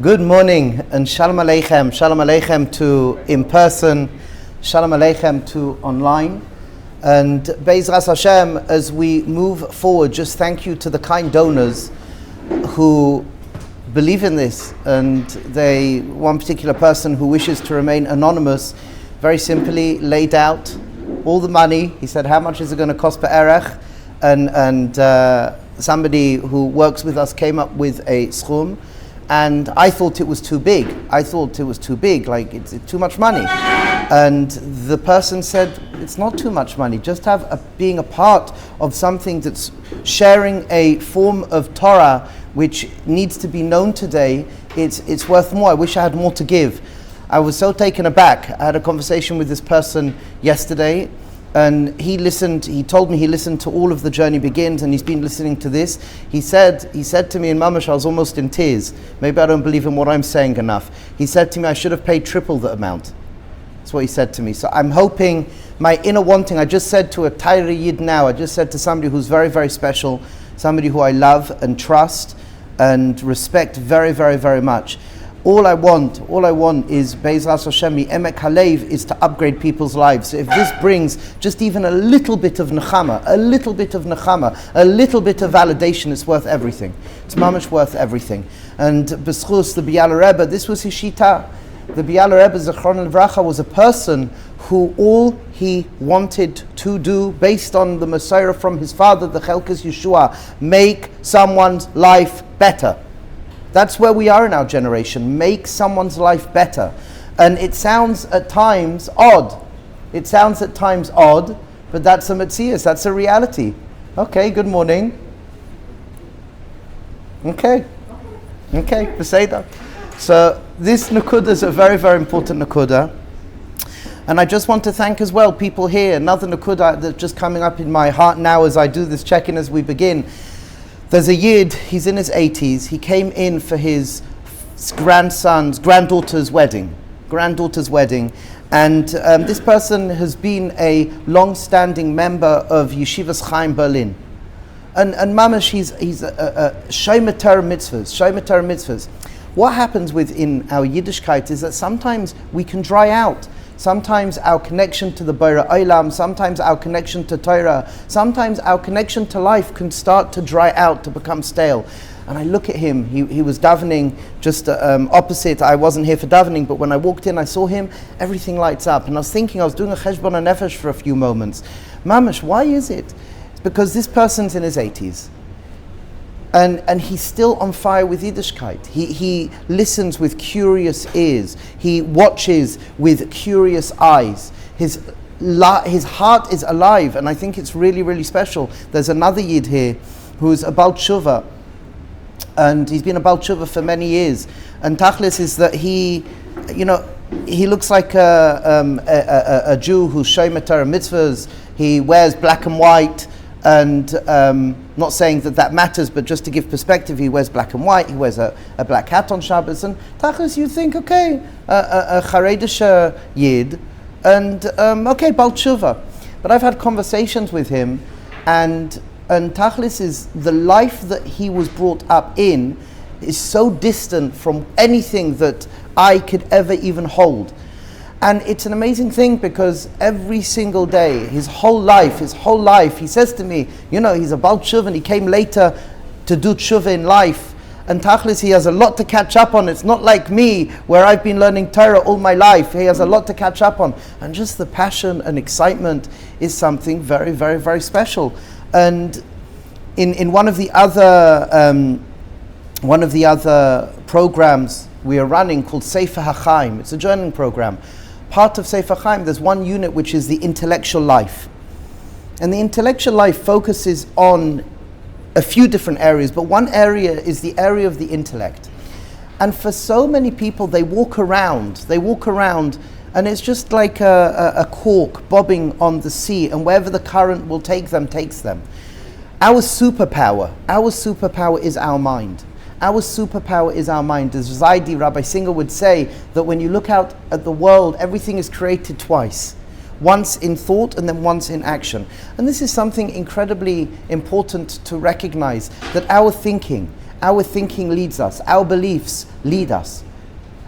Good morning and Shalom Aleichem. Shalom Aleichem to in person, Shalom Aleichem to online. And Be'ezras Hashem, as we move forward, just thank you to the kind donors who believe in this. And one particular person who wishes to remain anonymous, very simply laid out all the money. He said, how much is it going to cost per erech? And somebody who works with us came up with a schum. And I thought it was too big. Like it's too much money. And the person said, it's not too much money. Just being a part of something that's sharing a form of Torah which needs to be known today, it's worth more. I wish I had more to give. I was so taken aback. I had a conversation with this person yesterday, and he told me he listened to all of The Journey Begins, and he's been listening to this. He said to me in Mamash, I was almost in tears. Maybe I don't believe in what I'm saying enough. He said to me, I should have paid triple the amount. That's what he said to me. So I'm hoping my inner wanting, I just said to a Taira Yid now, I just said to somebody who's very, very special, somebody who I love and trust and respect very, very, very much. All I want is Be'ezras Hashem, Emek Halev, is to upgrade people's lives. So if this brings just even a little bit of nechama, a little bit of validation, it's worth everything. It's mamash worth everything. And B'schus, the Biala Rebbe, this was his shita. The Biala Rebbe, Zechron Levracha, was a person who all he wanted to do, based on the Messiah from his father, the Chelkas Yeshua, make someone's life better. That's where we are in our generation. Make someone's life better. And it sounds at times odd. But that's a metzias, that's a reality. Okay, good morning. Okay, Beseda. So this Nakuda is a very, very important Nakuda. And I just want to thank as well people here. Another Nakuda that's just coming up in my heart now as I do this check-in as we begin. There's a Yid, he's in his 80s, he came in for his granddaughter's wedding. And this person has been a long-standing member of Yeshivas Chaim Berlin. And Mamash, he's a Shomer Torah mitzvahs. What happens within our Yiddishkeit is that sometimes we can dry out. Sometimes our connection to the Borei Olam, sometimes our connection to Torah, sometimes our connection to life can start to dry out, to become stale. And I look at him, he was davening just opposite. I wasn't here for davening, but when I walked in, I saw him, everything lights up. And I was doing a cheshbon nefesh for a few moments. Mamash, why is it? It's because this person's in his 80s. And he's still on fire with Yiddishkeit. He listens with curious ears. He watches with curious eyes. His heart is alive, and I think it's really, really special. There's another Yid here who's a Baal Tshuva, and he's been a Baal Tshuva for many years. And Tachlis is that he looks like a Jew who's Shomer Torah mitzvahs. He wears black and white. And not saying that matters, but just to give perspective, he wears black and white, he wears a black hat on Shabbos, and Tachlis, you think, okay, a Chareidisha Yid, and okay, Baal Tshuva. But I've had conversations with him, and Tachlis is, the life that he was brought up in is so distant from anything that I could ever even hold. And it's an amazing thing because every single day, his whole life, he says to me, he's a Baal Tshuva and he came later to do Tshuva in life. And Tachlis, he has a lot to catch up on. It's not like me, where I've been learning Torah all my life. He has a lot to catch up on. And just the passion and excitement is something very, very, very special. And in one of the other programs we are running called Sefer HaChaim, it's a journaling program. Part of Sefer Chaim, there's one unit which is the intellectual life. And the intellectual life focuses on a few different areas, but one area is the area of the intellect. And for so many people, they walk around, and it's just like a cork bobbing on the sea, and wherever the current will take them, takes them. Our superpower is our mind. Our superpower is our mind. As Zaidi, Rabbi Singer would say, that when you look out at the world, everything is created twice. Once in thought and then once in action. And this is something incredibly important to recognize, that our thinking, Our thinking leads us. Our beliefs lead us.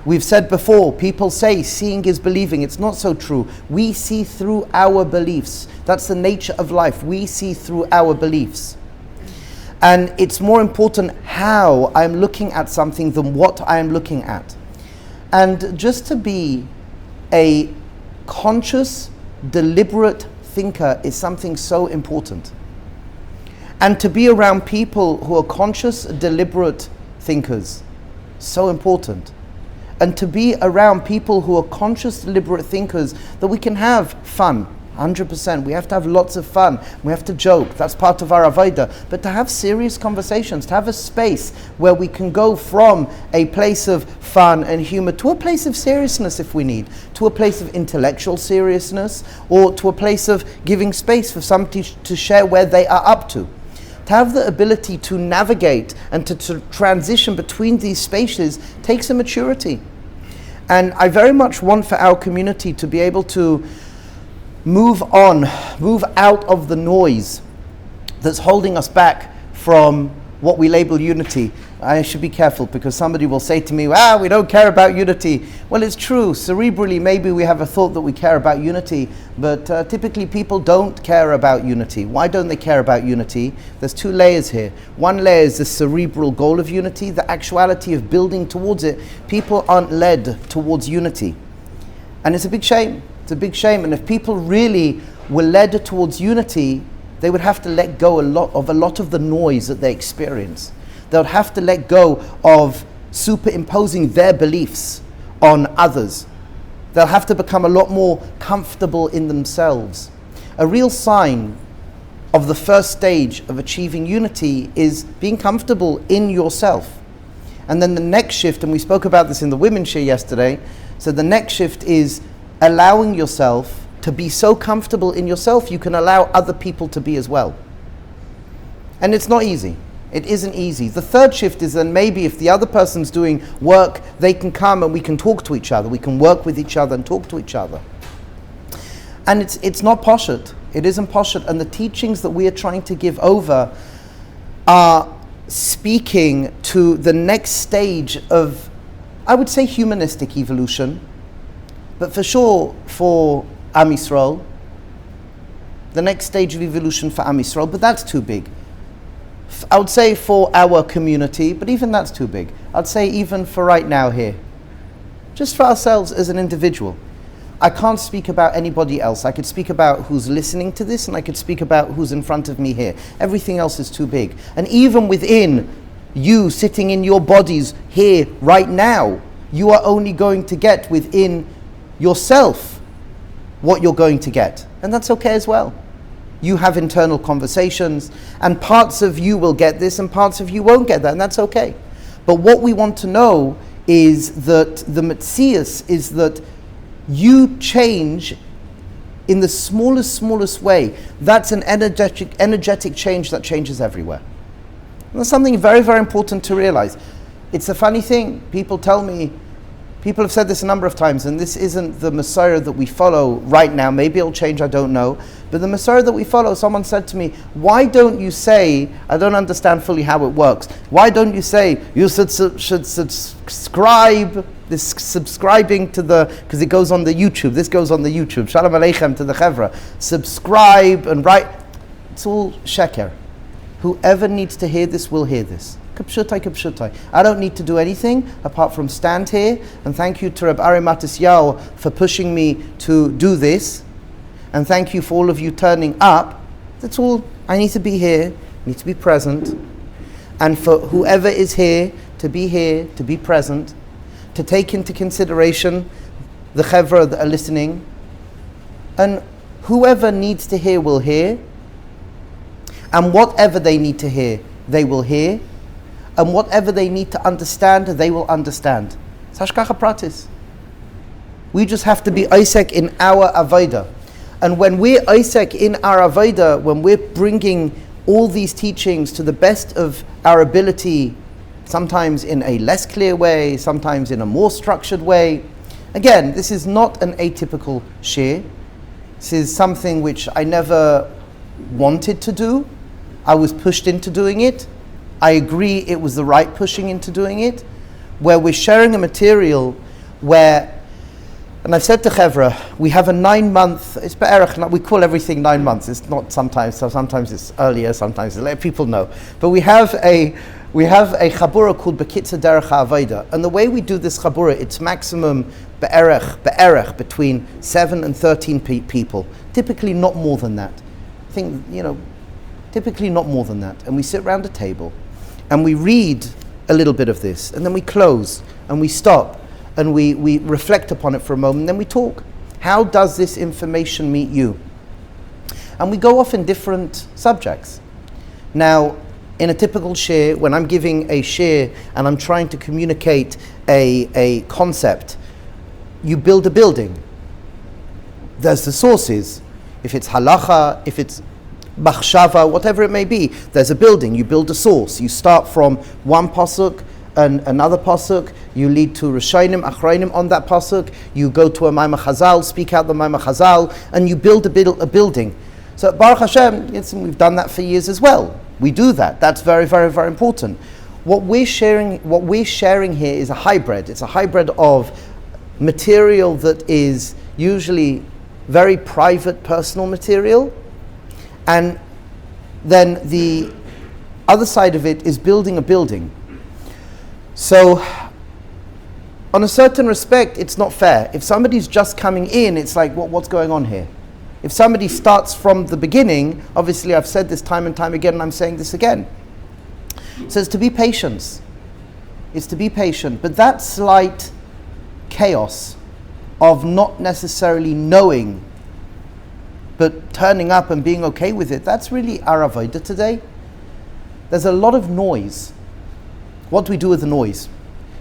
We've said before, people say seeing is believing. It's not so true. We see through our beliefs. That's the nature of life. We see through our beliefs. And it's more important how I'm looking at something than what I am looking at. And just to be a conscious, deliberate thinker is something so important. And to be around people who are conscious, deliberate thinkers, so important. And to be around people who are conscious, deliberate thinkers, that we can have fun, 100%. We have to have lots of fun. We have to joke. That's part of our avodah. But to have serious conversations, to have a space where we can go from a place of fun and humor to a place of seriousness if we need, to a place of intellectual seriousness, or to a place of giving space for somebody to share where they are up to. To have the ability to navigate and to transition between these spaces takes a maturity. And I very much want for our community to be able to move out of the noise that's holding us back from what we label unity. I should be careful because somebody will say to me, we don't care about unity. Well, it's true. Cerebrally, maybe we have a thought that we care about unity, but typically people don't care about unity. Why don't they care about unity? There's two layers here. One layer is the cerebral goal of unity, the actuality of building towards it. People aren't led towards unity. And it's a big shame. It's a big shame. And if people really were led towards unity, they would have to let go a lot of the noise that they experience. They would have to let go of superimposing their beliefs on others. They'll have to become a lot more comfortable in themselves. A real sign of the first stage of achieving unity is being comfortable in yourself. And then the next shift, and we spoke about this in the women's shiur yesterday, so the next shift is allowing yourself to be so comfortable in yourself you can allow other people to be as well. And it's not easy. It isn't easy. The third shift is then maybe if the other person's doing work, they can come and we can talk to each other. We can work with each other and talk to each other. And it's not poshut. It isn't poshut. And the teachings that we are trying to give over are speaking to the next stage of, I would say, humanistic evolution. But for sure, for Am Yisrael, the next stage of evolution for Am Yisrael, but that's too big. I would say for our community, but even that's too big. I'd say even for right now here. Just for ourselves as an individual. I can't speak about anybody else. I could speak about who's listening to this, and I could speak about who's in front of me here. Everything else is too big. And even within you sitting in your bodies here right now, you are only going to get within yourself what you're going to get. And that's okay as well. You have internal conversations, and parts of you will get this and parts of you won't get that, and that's okay. But what we want to know is that the metzius is that you change in the smallest way. That's an energetic change that changes everywhere. And that's something very, very important to realize. It's a funny thing. People tell me, people have said this a number of times, and this isn't the Messiah that we follow right now. Maybe it'll change, I don't know. But the Messiah that we follow, someone said to me, why don't you say, I don't understand fully how it works, why don't you say you should subscribe, this subscribing to the, because it goes on the YouTube, this goes on the YouTube, Shalom Aleichem to the Chevra, subscribe and write. It's all sheker. Whoever needs to hear this will hear this. Kapshutai. I don't need to do anything apart from stand here, and thank you to Rabbi Ari Matisyahu for pushing me to do this, and thank you for all of you turning up. That's all. I need to be here, need to be present, and for whoever is here, to be present, to take into consideration the chevra that are listening, and whoever needs to hear will hear, and whatever they need to hear, they will hear, and whatever they need to understand, they will understand. It's hashgacha pratis. We just have to be Isaac in our avodah. And when we're Isaac in our avodah, when we're bringing all these teachings to the best of our ability, sometimes in a less clear way, sometimes in a more structured way. Again, this is not an atypical shiur. This is something which I never wanted to do. I was pushed into doing it. I agree it was the right pushing into doing it, where we're sharing a material where, and I've said to Chevra, we have a 9-month, it's be'erach, we call everything 9 months, it's not sometimes, so sometimes it's earlier, sometimes it's later, people know. But we have a chabura called Bekitza Derech avodah, and the way we do this chabura, it's maximum be'erach, between 7 and 13 people, typically not more than that. I think, typically not more than that. And we sit around a table, and we read a little bit of this, and then we close, and we stop, and we reflect upon it for a moment, and then we talk. How does this information meet you? And we go off in different subjects. Now, in a typical shiur, when I'm giving a shiur and I'm trying to communicate a concept, you build a building. There's the sources. If it's halacha, if it's machshava, whatever it may be, there's a building. You build a source. You start from one pasuk and another pasuk. You lead to Rishonim, Achronim on that pasuk. You go to a Maimar Chazal, speak out the Maimar Chazal, and you build a building. So Baruch Hashem, we've done that for years as well. We do that. That's very, very, very important. What we're sharing here is a hybrid. It's a hybrid of material that is usually very private, personal material, and then the other side of it is building a building. So, on a certain respect, it's not fair. If somebody's just coming in, it's like, what's going on here? If somebody starts from the beginning, obviously I've said this time and time again, and I'm saying this again. So it's to be patient. It's to be patient. But that slight chaos of not necessarily knowing, but turning up and being okay with it, that's really our avodah today. There's a lot of noise. What do we do with the noise?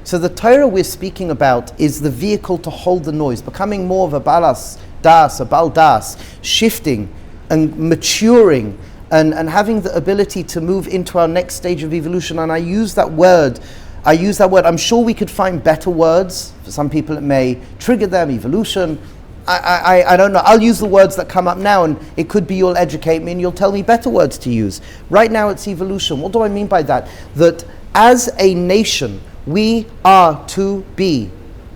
So the Torah we're speaking about is the vehicle to hold the noise, becoming more of a balas das, a bal das, shifting and maturing and having the ability to move into our next stage of evolution. And I use that word. I'm sure we could find better words. For some people it may trigger them, evolution. I don't know. I'll use the words that come up now, and it could be you'll educate me and you'll tell me better words to use. Right now it's evolution. What do I mean by that? That as a nation, we are to be.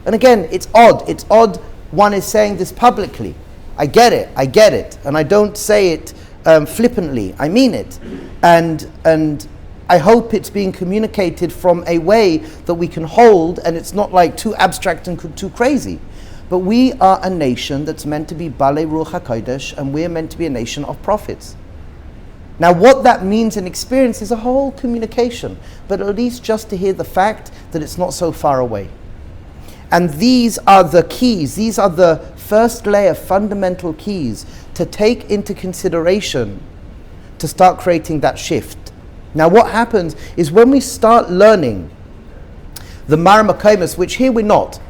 And again, it's odd one is saying this publicly. I get it. And I don't say it flippantly. I mean it. And I hope it's being communicated from a way that we can hold, and it's not like too abstract and too crazy. But we are a nation that's meant to be Balei Ruach HaKodesh, and we're meant to be a nation of prophets. Now what that means in experience is a whole communication, but at least just to hear the fact that it's not so far away. And these are the keys, these are the first layer, fundamental keys to take into consideration to start creating that shift. Now what happens is when we start learning the Mara Makomis, which here we're not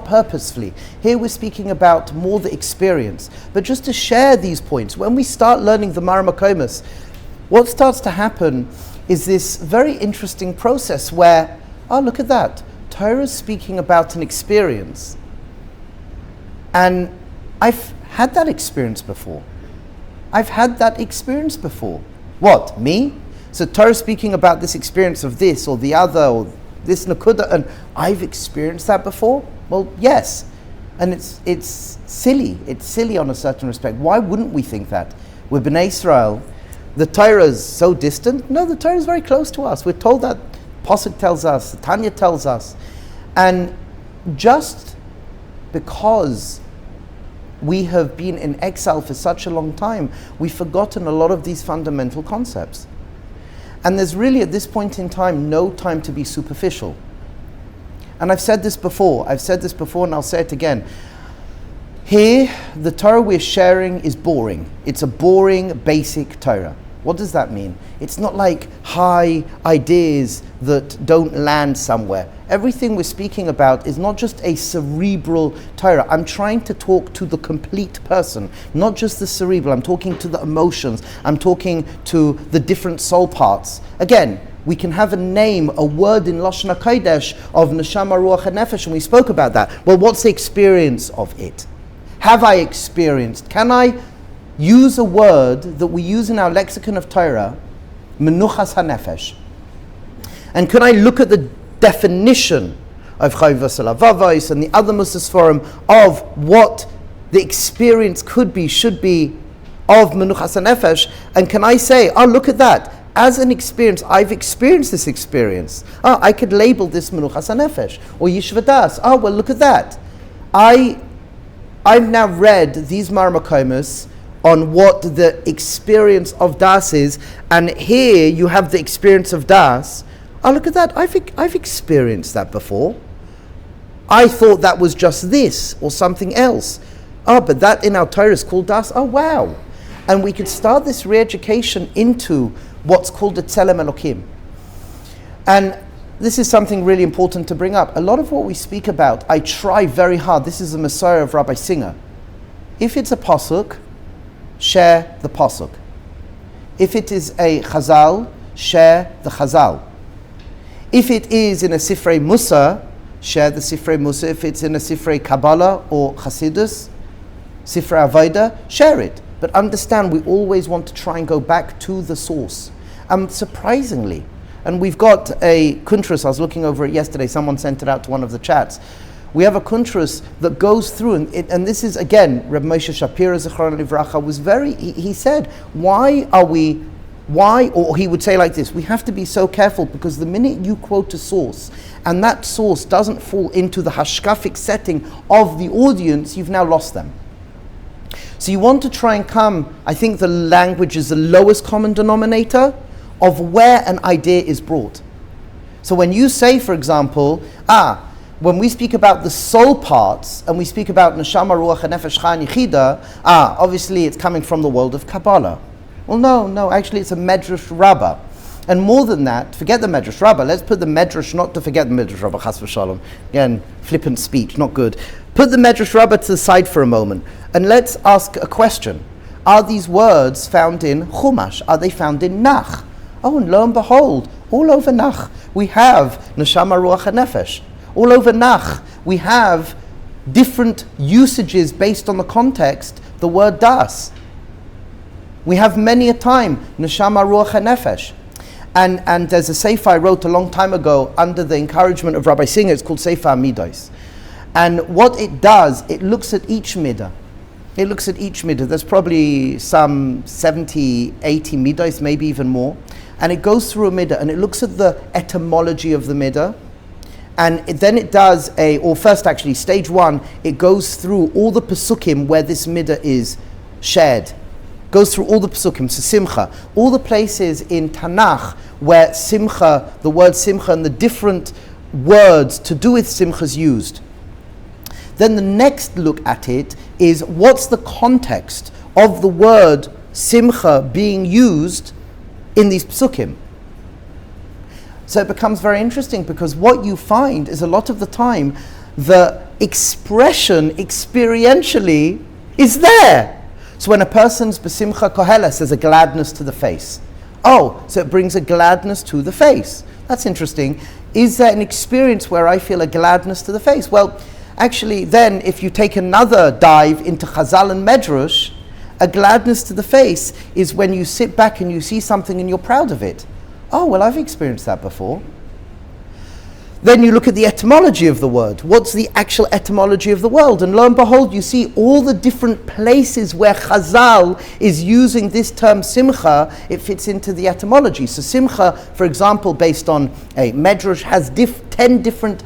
purposefully, here we're speaking about more the experience, but just to share these points, when we start learning the Mara Makomis, what starts to happen is this very interesting process where, look at that, Torah's speaking about an experience, and I've had that experience before. What, me? So Torah's speaking about this experience of this or the other or this nakuda, and I've experienced that before? Well, yes. And it's silly on a certain respect. Why wouldn't we think that? We're Bnei Israel. The Torah is so distant. No, the Torah is very close to us. We're told that. Pasuk tells us, Tanya tells us. And just because we have been in exile for such a long time, we've forgotten a lot of these fundamental concepts. And there's really, at this point in time, no time to be superficial. And I've said this before, and I'll say it again. Here, the Torah we're sharing is boring. It's a boring, basic Torah. What does that mean? It's not like high ideas that don't land somewhere. Everything we're speaking about is not just a cerebral Torah. I'm trying to talk to the complete person, not just the cerebral. I'm talking to the emotions. I'm talking to the different soul parts. Again, we can have a name, a word in Lashon HaKodesh of Neshama, Ruach, and Nefesh, and we spoke about that. Well, what's the experience of it? Have I experienced? Can I use a word that we use in our lexicon of Torah, Menuchas HaNefesh? And can I look at the definition of Chayv Vasalavavos and the other Musas Forum of what the experience could be, should be of Menuchas HaNefesh, and can I say, oh, look at that, as an experience, I've experienced this experience. Oh, I could label this Menuchas HaNefesh, or Yishva Das. Oh, well, look at that. I've now read these Marmakomas on what the experience of Das is, and here you have the experience of Das. Oh, look at that, I've experienced that before. I thought that was just this, or something else. Oh, but that in our Torah is called Das. Oh, wow. And we could start this re-education into what's called the Tzelem Elokim. And this is something really important to bring up. A lot of what we speak about, I try very hard. This is the Messiah of Rabbi Singer. If it's a pasuk, share the pasuk. If it is a Chazal, share the Chazal. If it is in a Sifrei Musa, share the Sifrei Musa. If it's in a Sifrei Kabbalah or Chassidus, Sifrei Avodah, share it. But understand, we always want to try and go back to the source. Surprisingly, and we've got a kuntras, I was looking over it yesterday, someone sent it out to one of the chats. We have a kuntras that goes through, and this is, again, Reb Moshe Shapira, Zichron Livracha, was he said, or he would say like this, we have to be so careful, because the minute you quote a source, and that source doesn't fall into the hashkafic setting of the audience, you've now lost them. So you want to try and come, I think the language is the lowest common denominator of where an idea is brought. So when you say, for example, when we speak about the soul parts, and we speak about neshama, ruach, and nefesh, cha, and yichida, obviously it's coming from the world of Kabbalah. Well, no, actually it's a Medrash Rabbah. And more than that, forget the Medrash Rabbah. Let's put the Medrash, not to forget the Medrash Rabbah, chas v'shalom. Again, flippant speech, not good. Put the Medrash Rabbah to the side for a moment, and let's ask a question. Are these words found in Chumash? Are they found in Nach? Oh, and lo and behold, all over Nach, we have Neshama, Ruach, and Nefesh. All over Nach, we have different usages based on the context, the word Das. We have many a time, Neshama, Ruach, and Nefesh. And there's a sefer I wrote a long time ago under the encouragement of Rabbi Singer. It's called Sefer Midos. And what it does, it looks at each midah. There's probably some 70, 80 midos, maybe even more. And it goes through a midah and it looks at the etymology of the midah. And then it does stage one, it goes through all the pesukim where this midah is shared. Goes through all the pesukim, so simcha, all the places in Tanakh where simcha, the word simcha and the different words to do with simcha is used. Then the next look at it is what's the context of the word simcha being used in these pesukim. So it becomes very interesting, because what you find is a lot of the time the expression experientially is there. So when a person's besimcha koheles, there's a gladness to the face. Oh, so it brings a gladness to the face. That's interesting. Is there an experience where I feel a gladness to the face? Well, actually, then if you take another dive into Chazal and Medrash, a gladness to the face is when you sit back and you see something and you're proud of it. Oh, well, I've experienced that before. Then you look at the etymology of the word. What's the actual etymology of the word? And lo and behold, you see all the different places where Chazal is using this term simcha, it fits into the etymology. So simcha, for example, based on a Medrash, has 10 different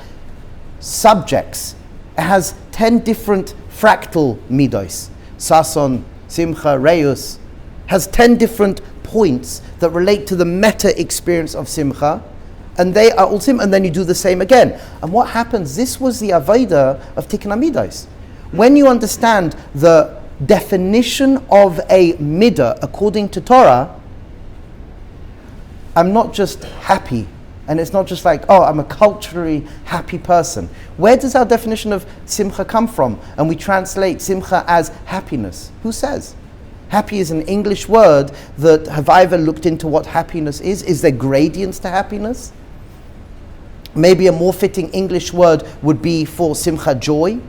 subjects. It has 10 different fractal midos. Sason, simcha, reus, has 10 different points that relate to the meta experience of simcha. And they are all sim, and then you do the same again. And what happens? This was the avodah of Tikkun HaMidos. When you understand the definition of a midah according to Torah, I'm not just happy, and it's not just like, oh, I'm a culturally happy person. Where does our definition of simcha come from? And we translate simcha as happiness. Who says? Happy is an English word that, have I ever looked into what happiness is? Is there gradients to happiness? Maybe a more fitting English word would be for simcha, joy.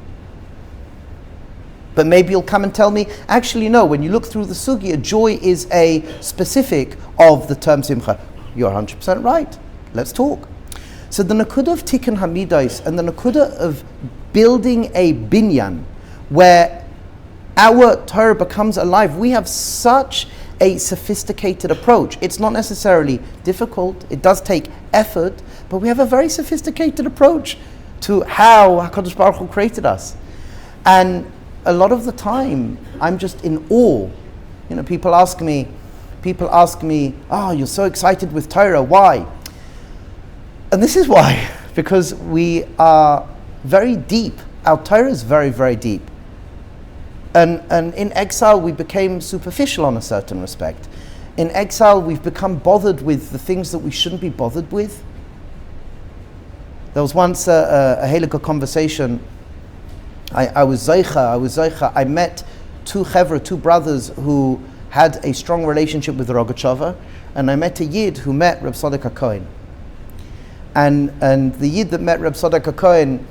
But maybe you'll come and tell me, actually no, when you look through the sugya, joy is a specific of the term simcha. You're 100% right. let's talk. So the nakuda of tikkun hamidos and the nakuda of building a binyan where our Torah becomes alive, we have such a sophisticated approach. It's not necessarily difficult, it does take effort, but we have a very sophisticated approach to how HaKadosh Baruch Hu created us. And a lot of the time, I'm just in awe. You know, people ask me, oh, you're so excited with Torah, why? And this is why, because we are very deep. Our Torah is very, very deep. And in exile, we became superficial on a certain respect. In exile, we've become bothered with the things that we shouldn't be bothered with. There was once a halacha conversation. I was zeicha. I met two brothers who had a strong relationship with the Rogatchover, and I met a Yid who met Reb Tzadok HaKohen. And the Yid that met Reb Tzadok HaKohen,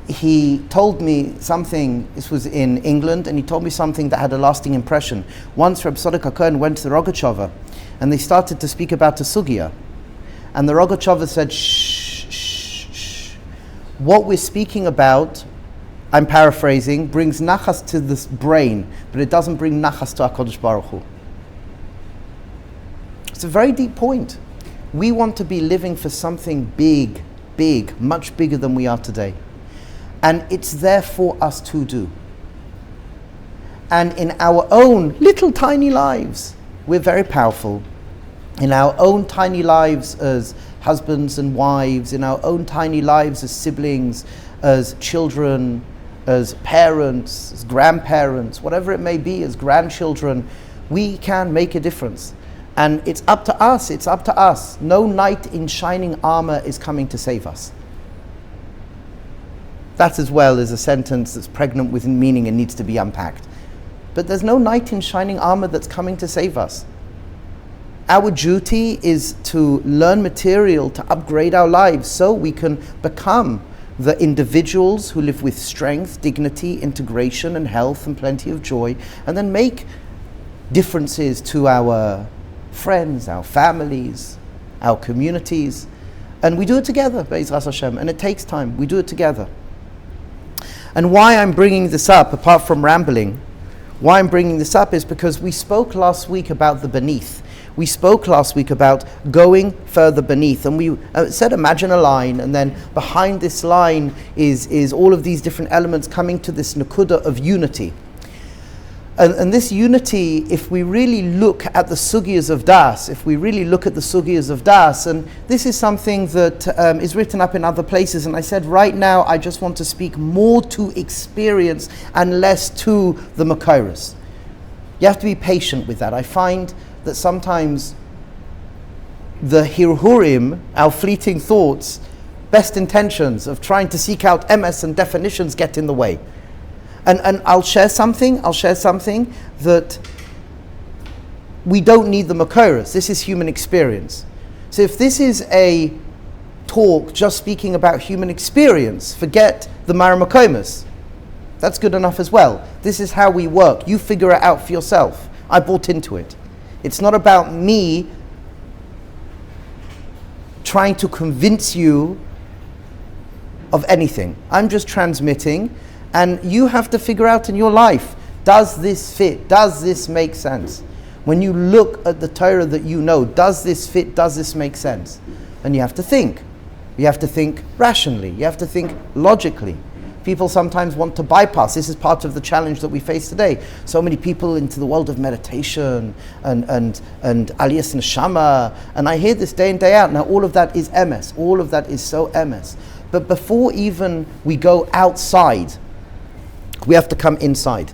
he told me something, this was in England, and he told me something that had a lasting impression. Once Reb Tzadok HaKohen went to the Rogatchover, and they started to speak about the sugya. And the Rogatchover said, shh. What we're speaking about, I'm paraphrasing, brings nachas to this brain, but it doesn't bring nachas to HaKadosh Baruch Hu. It's a very deep point. We want to be living for something big, much bigger than we are today. And it's there for us to do. And in our own little tiny lives, we're very powerful. In our own tiny lives as husbands and wives, in our own tiny lives as siblings, as children, as parents, as grandparents, whatever it may be, as grandchildren, we can make a difference. And it's up to us. No knight in shining armor is coming to save us. That as well is a sentence that's pregnant with meaning and needs to be unpacked. But there's no knight in shining armor that's coming to save us. Our duty is to learn material to upgrade our lives so we can become the individuals who live with strength, dignity, integration, and health, and plenty of joy, and then make differences to our friends, our families, our communities. And we do it together, Be'ezras Hashem, and it takes time. We do it together. And why I'm bringing this up, apart from rambling, why I'm bringing this up is because we spoke last week about the beneath. We spoke last week about going further beneath, and we said imagine a line, and then behind this line is all of these different elements coming to this nakuda of unity. And this unity, if we really look at the sugyas of das, and this is something that is written up in other places, and I said right now I just want to speak more to experience and less to the makairos. You have to be patient with that. I find that sometimes the hirhurim, our fleeting thoughts, best intentions of trying to seek out emes and definitions get in the way. And I'll share something that we don't need the makairos. This is human experience. So if this is a talk just speaking about human experience, forget the maramakomas. That's good enough as well. This is how we work. You figure it out for yourself. I bought into it. It's not about me trying to convince you of anything. I'm just transmitting, and you have to figure out in your life, does this fit? Does this make sense? When you look at the Torah that you know, does this fit? Does this make sense? And you have to think. You have to think rationally. You have to think logically. People sometimes want to bypass. This is part of the challenge that we face today. So many people into the world of meditation and aliyas neshama, and I hear this day in, day out. Now all of that is emes. All of that is so emes. But before even we go outside, we have to come inside.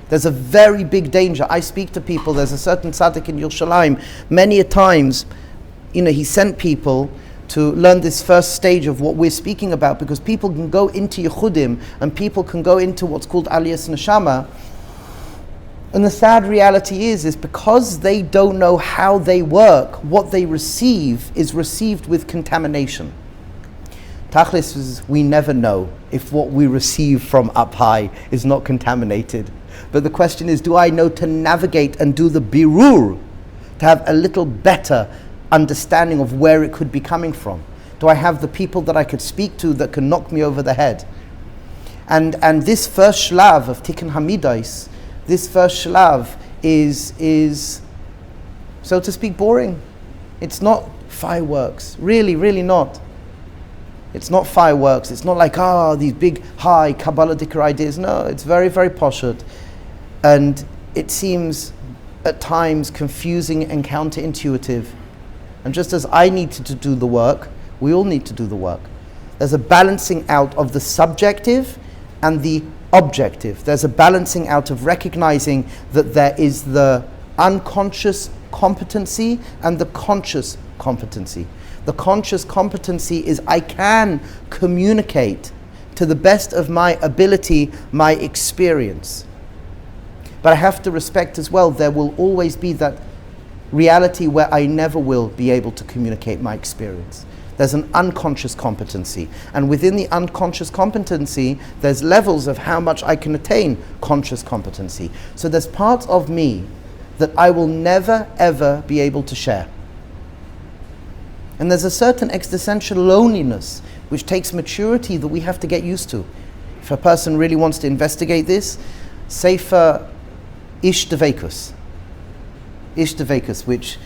There's a very big danger. I speak to people. There's a certain tzaddik in Yerushalayim. Many a times, he sent people to learn this first stage of what we're speaking about, because people can go into Yechudim and people can go into what's called aliyas neshama. And the sad reality is because they don't know how they work, what they receive is received with contamination. Tachlis is we never know if what we receive from up high is not contaminated. But the question is, do I know to navigate and do the birur, to have a little better understanding of where it could be coming from? Do I have the people that I could speak to that can knock me over the head? And this first shlav of Tikkun Hamidais, this first shlav is, so to speak, boring. It's not fireworks. Really, really not. It's not fireworks. It's not like, these big, high, Kabbalistic ideas. No, it's very, very poshut. And it seems at times confusing and counterintuitive. And just as I needed to do the work, we all need to do the work. There's a balancing out of the subjective and the objective. There's a balancing out of recognizing that there is the unconscious competency and the conscious competency. The conscious competency is I can communicate to the best of my ability, my experience. But I have to respect as well, there will always be that reality where I never will be able to communicate my experience. There's an unconscious competency. And within the unconscious competency, there's levels of how much I can attain conscious competency. So there's parts of me that I will never, ever be able to share. And there's a certain existential loneliness which takes maturity that we have to get used to. If a person really wants to investigate this, Sefer Ish Devekus. Ish Devekus, which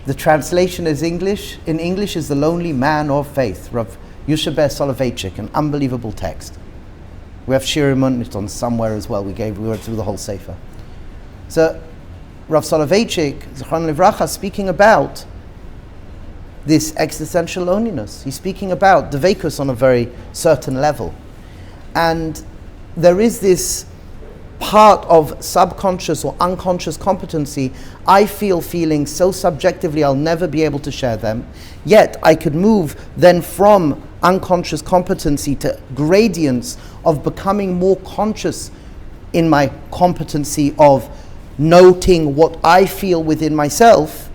the translation is English. In English is the lonely man of faith. Rav Yushaber Soloveitchik, an unbelievable text. We have Shiur, it's on somewhere as well. We went through the whole Sefer. So Rav Soloveitchik, Zichron Livracha, speaking about this existential loneliness. He's speaking about Devekus on a very certain level. And there is this part of subconscious or unconscious competency, I feel feelings so subjectively I'll never be able to share them, yet I could move then from unconscious competency to gradients of becoming more conscious in my competency of noting what I feel within myself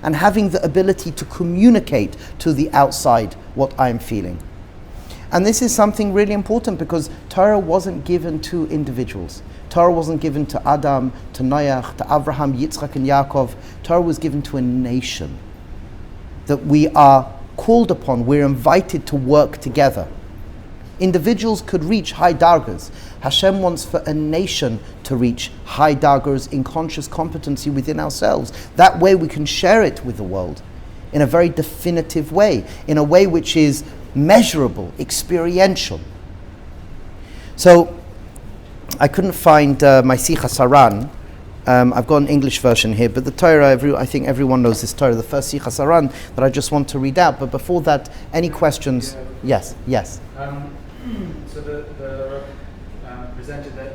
and having the ability to communicate to the outside what I'm feeling. And this is something really important because Torah wasn't given to individuals. Torah wasn't given to Adam, to Noach, to Abraham, Yitzchak and Yaakov. Torah was given to a nation that we are called upon, we're invited to work together. Individuals could reach high dargas. Hashem wants for a nation to reach high dargas in conscious competency within ourselves. That way we can share it with the world in a very definitive way, in a way which is measurable, experiential. So I couldn't find my Sicha Saran. I've got an English version here, but the Torah, I think everyone knows this Torah, the first Sicha Saran that I just want to read out. But before that, any questions? Yeah. Yes. So the presented that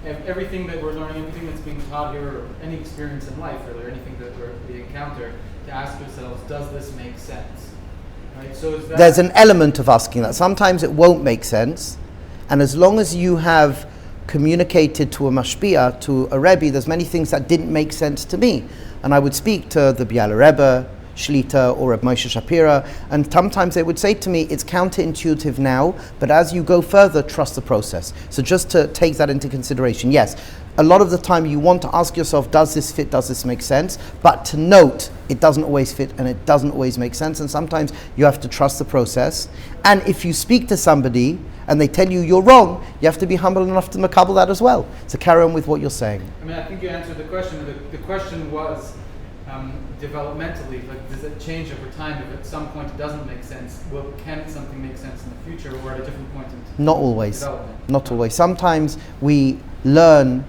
everything that we're learning, everything that's being taught here, or any experience in life, or anything that we encounter, to ask ourselves, does this make sense? Right? So is that there's an element of asking that. Sometimes it won't make sense, and as long as you have communicated to a mashpia, to a Rebbe, there's many things that didn't make sense to me, and I would speak to the Biala Rebbe, Shlita, or Reb Moshe Shapira, and sometimes they would say to me, it's counterintuitive now, but as you go further, trust the process. So just to take that into consideration, yes, a lot of the time you want to ask yourself, does this fit, does this make sense? But to note, it doesn't always fit and it doesn't always make sense, and sometimes you have to trust the process. And if you speak to somebody and they tell you you're wrong, you have to be humble enough to makabel that as well. So carry on with what you're saying. I mean, I think you answered the question. The question was, developmentally, like, does it change over time? If at some point it doesn't make sense, well, can something make sense in the future or at a different point in Not always. development? Not always. Sometimes we learn,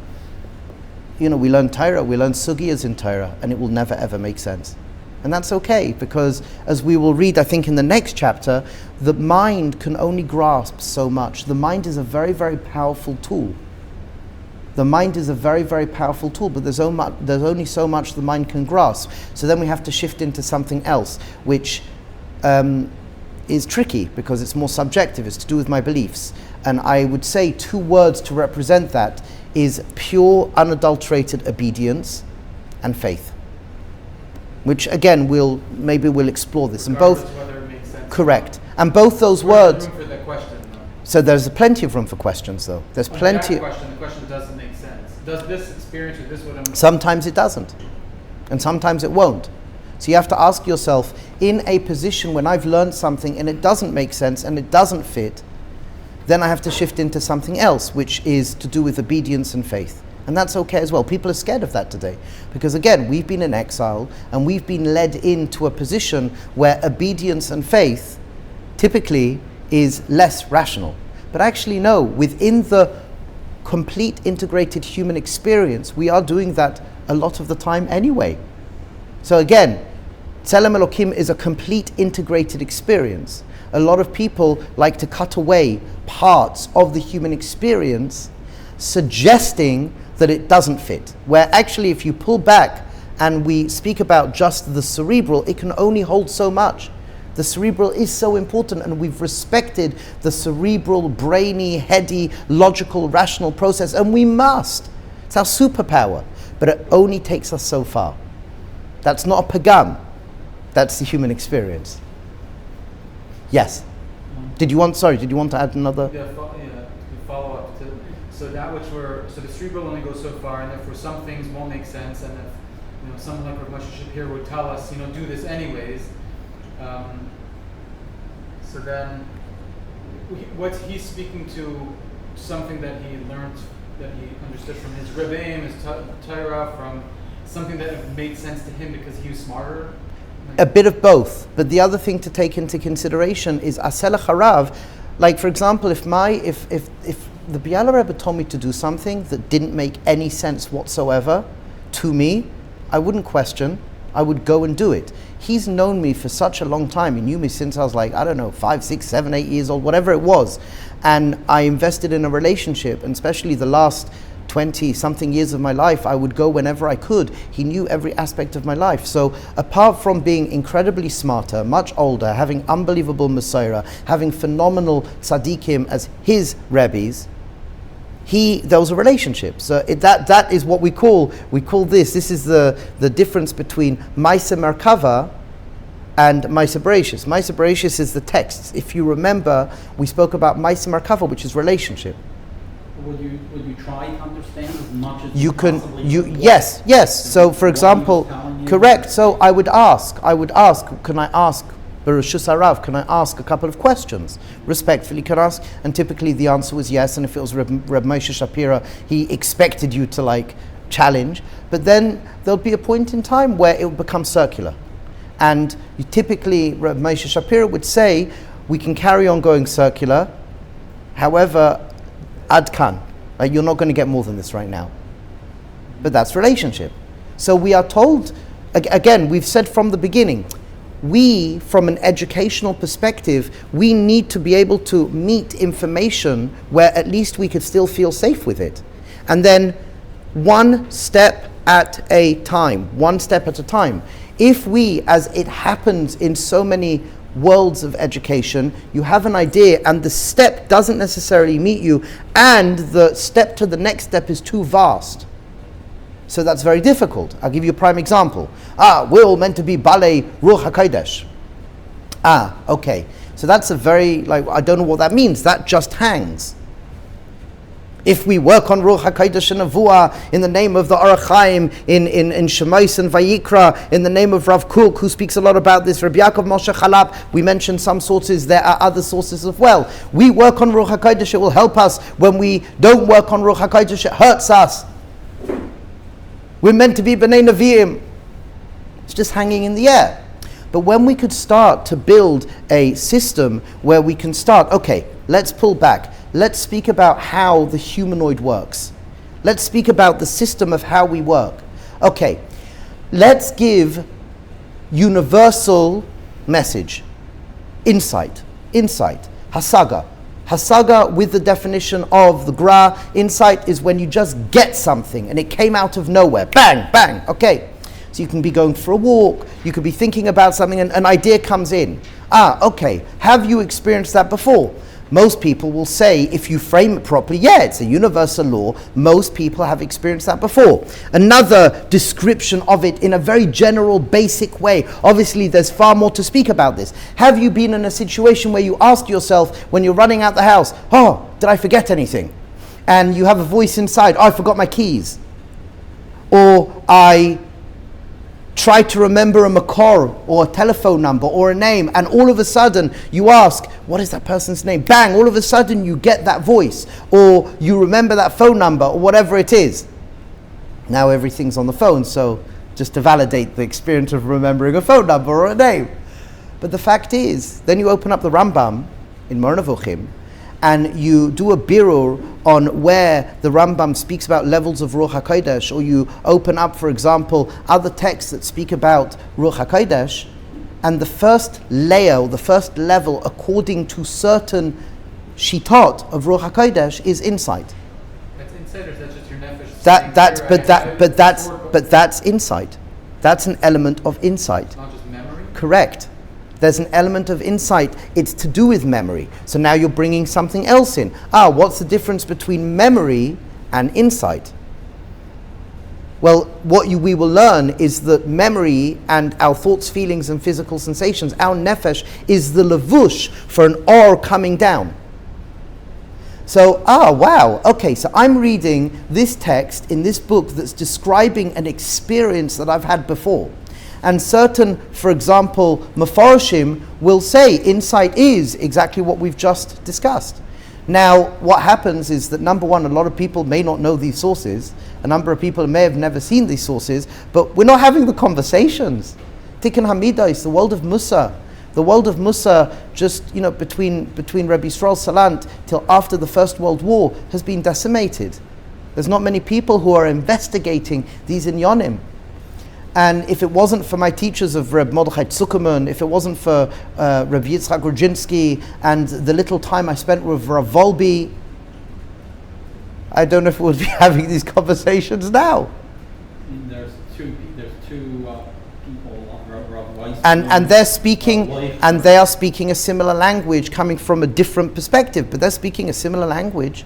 we learn Torah, we learn sugiyas in Torah, and it will never ever make sense. And that's okay, because as we will read, I think in the next chapter, the mind can only grasp so much. The mind is a very, very powerful tool. The mind is a very, very powerful tool, but there's only so much the mind can grasp. So then we have to shift into something else, which is tricky because it's more subjective. It's to do with my beliefs. And I would say 2 words to represent that is pure, unadulterated obedience and faith. Which again, we'll explore this. Regardless And both, whether it makes sense. correct. And both those Where's words. the room for that question, though? So there's plenty of room for questions, though. There's plenty. The question doesn't make sense. Does this experience or this what I'm... Sometimes it doesn't, and sometimes it won't. So you have to ask yourself, in a position when I've learned something and it doesn't make sense and it doesn't fit, then I have to shift into something else, which is to do with obedience and faith. And that's okay as well. People are scared of that today. Because again, we've been in exile and we've been led into a position where obedience and faith typically is less rational. But actually no, within the complete integrated human experience, we are doing that a lot of the time anyway. So again, Tzelem Elokim is a complete integrated experience. A lot of people like to cut away parts of the human experience, suggesting that it doesn't fit. Where actually if you pull back and we speak about just the cerebral, it can only hold so much. The cerebral is so important, and we've respected the cerebral, brainy, heady, logical, rational process, and we must. It's our superpower, but it only takes us so far. That's not a pagam. That's the human experience. Yes. Did you want to add another? Follow up. So the cerebral only goes so far, and therefore some things won't make sense, and if someone like Rabbi Shapiro would tell us, do this anyways. So then, what's he speaking to? Something that he learned, that he understood from his Rebbeim, his Torah, from something that made sense to him because he was smarter. A bit of both, but the other thing to take into consideration is Asela Harav. Like for example, if the Biala Rebbe told me to do something that didn't make any sense whatsoever to me, I wouldn't question. I would go and do it. He's known me for such a long time. He knew me since I was 5, 6, 7, 8 years old, whatever it was. And I invested in a relationship, and especially the last 20 something years of my life, I would go whenever I could. He knew every aspect of my life. So apart from being incredibly smarter, much older, having unbelievable Messiah, having phenomenal tzaddikim as his rabbis, there was a relationship. So that is what we call this is the difference between Maisa Merkava and Maisa Bereshis. Maisa Bereshis is the texts. If you remember, we spoke about Maisa Merkava, which is relationship. Would you try to understand as much as you can? possibly Yes. So for example, correct. So I would ask. Can I ask? Bereshus Harav, can I ask a couple of questions? Respectfully, can I ask? And typically the answer was yes. And if it was Reb Moshe Shapira, he expected you to challenge. But then there'll be a point in time where it will become circular. And typically Reb Moshe Shapira would say, we can carry on going circular. However, ad kan, you're not going to get more than this right now. But that's relationship. So we are told, again, we've said from the beginning, we, from an educational perspective, we need to be able to meet information where at least we could still feel safe with it. And then one step at a time. If we, as it happens in so many worlds of education, you have an idea and the step doesn't necessarily meet you, and the step to the next step is too vast, so that's very difficult. I'll give you a prime example. We're all meant to be Balei Ruach HaKodesh. Okay. So that's a very, I don't know what that means. That just hangs. If we work on Ruach HaKodesh and Avua in the name of the Orach Chaim, in Shemais and Vayikra, in the name of Rav Kook, who speaks a lot about this, Rabbi Yaakov Moshe Chalab, we mentioned some sources, there are other sources as well. We work on Ruach HaKodesh, it will help us. When we don't work on Ruach HaKodesh, it hurts us. We're meant to be B'nai Nevi'im. It's just hanging in the air. But when we could start to build a system where we can start, okay, let's pull back. Let's speak about how the humanoid works. Let's speak about the system of how we work. Okay, let's give universal message, insight, hasaga. Hasaga, with the definition of the Gra, insight is when you just get something and it came out of nowhere. Bang, bang, okay. So you can be going for a walk, you could be thinking about something and an idea comes in. Okay, have you experienced that before? Most people will say, if you frame it properly, yeah, it's a universal law. Most people have experienced that before. Another description of it in a very general, basic way. Obviously, there's far more to speak about this. Have you been in a situation where you ask yourself, when you're running out the house, did I forget anything? And you have a voice inside, I forgot my keys. Or I try to remember a makor or a telephone number or a name, and all of a sudden you ask, what is that person's name? Bang, all of a sudden you get that voice, or you remember that phone number, or whatever it is. Now everything's on the phone, so just to validate the experience of remembering a phone number or a name. But the fact is, then you open up the Rambam in Moreh Nevuchim, and you do a birur on where the Rambam speaks about levels of Ruach HaKodesh, or you open up, for example, other texts that speak about Ruach HaKodesh, and the first layer, or the first level, according to certain shitot of Ruach HaKodesh, is insight. That's insight, or is that just your nefesh? But that's insight. That's an element of insight. It's not just memory? Correct. There's an element of insight. It's to do with memory. So now you're bringing something else in. What's the difference between memory and insight? Well, what we will learn is that memory and our thoughts, feelings, and physical sensations, our nefesh, is the levush for an or coming down. So, wow, okay, so I'm reading this text in this book that's describing an experience that I've had before. And certain, for example, Mefarshim will say insight is exactly what we've just discussed. Now, what happens is that, number one, a lot of people may not know these sources. A number of people may have never seen these sources, but we're not having the conversations. Tikkun Hamidais, the world of Musa. The world of Musa, just between Rabbi Yisrael Salant till after the First World War, has been decimated. There's not many people who are investigating these inyanim. And if it wasn't for my teachers of Reb Mordechai Zuckerman, if it wasn't for Reb Yitzchak Rodzinski and the little time I spent with Rav Volby, I don't know if we would be having these conversations now. There's two people, Rav Weiss and they're speaking, and they are speaking a similar language, coming from a different perspective, but they're speaking a similar language.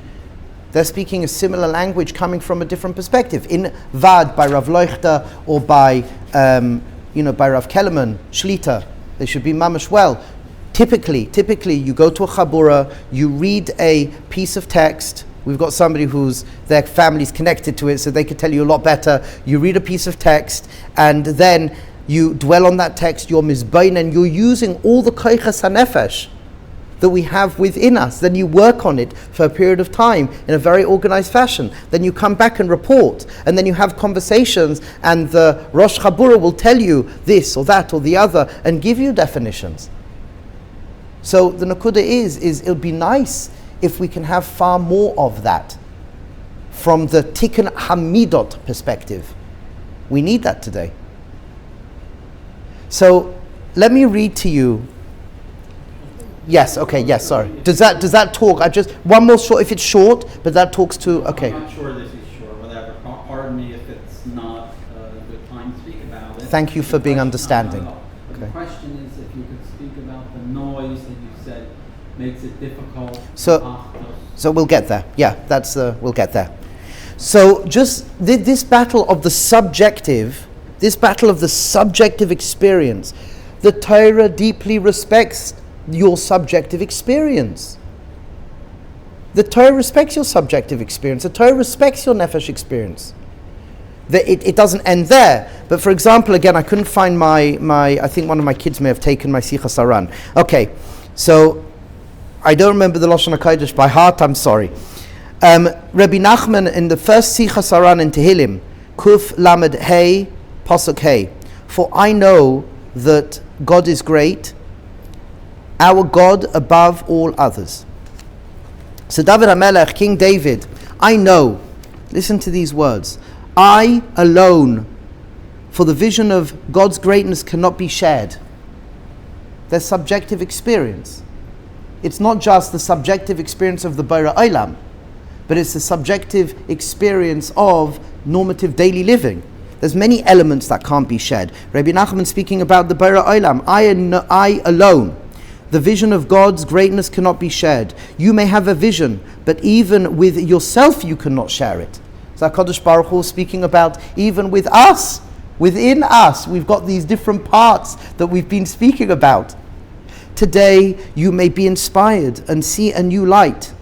They're speaking a similar language coming from a different perspective. In Vad by Rav Leuchter or by Rav Kellerman, Shlita, they should be mamash well. Typically, you go to a chabura, you read a piece of text. We've got somebody whose their family's connected to it, so they could tell you a lot better. You read a piece of text, and then you dwell on that text. You're mizbain, and you're using all the koiches hanefesh that we have within us. Then you work on it for a period of time in a very organized fashion. Then you come back and report, and then you have conversations, and the Rosh Chabura will tell you this or that or the other and give you definitions. So the nakuda is it'll be nice if we can have far more of that from the Tikkun Hamidot perspective. We need that today. So let me read to you. Yes, okay, yes, sorry. Does that talk? One more short, if it's short, but that talks to, okay. I'm not sure this is short, whatever. Pardon me if it's not a good time to speak about it. Thank you for being understanding. Okay. The question is if you could speak about the noise that you said makes it difficult. So we'll get there. Yeah, we'll get there. So just this battle of the subjective experience, the Torah deeply respects your subjective experience. The Torah respects your subjective experience. The Torah respects your nefesh experience. It doesn't end there. But for example, again, I couldn't find my I think one of my kids may have taken my Sichas Aran. Okay, so I don't remember the Lashon HaKodesh by heart, I'm sorry. Rabbi Nachman in the first Sichas Aran in Tehillim, Kuf Lamed Hey, Pasuk Hey. For I know that God is great, our God above all others. So David HaMelech, King David, I know, listen to these words, I alone, for the vision of God's greatness cannot be shared. There's subjective experience. It's not just the subjective experience of the Borei Olam, but it's the subjective experience of normative daily living. There's many elements that can't be shared. Rabbi Nachman speaking about the Borei Olam, I alone, the vision of God's greatness cannot be shared. You may have a vision, but even with yourself you cannot share it. So HaKadosh Baruch Hu speaking about even with us, within us, we've got these different parts that we've been speaking about. Today you may be inspired and see a new light,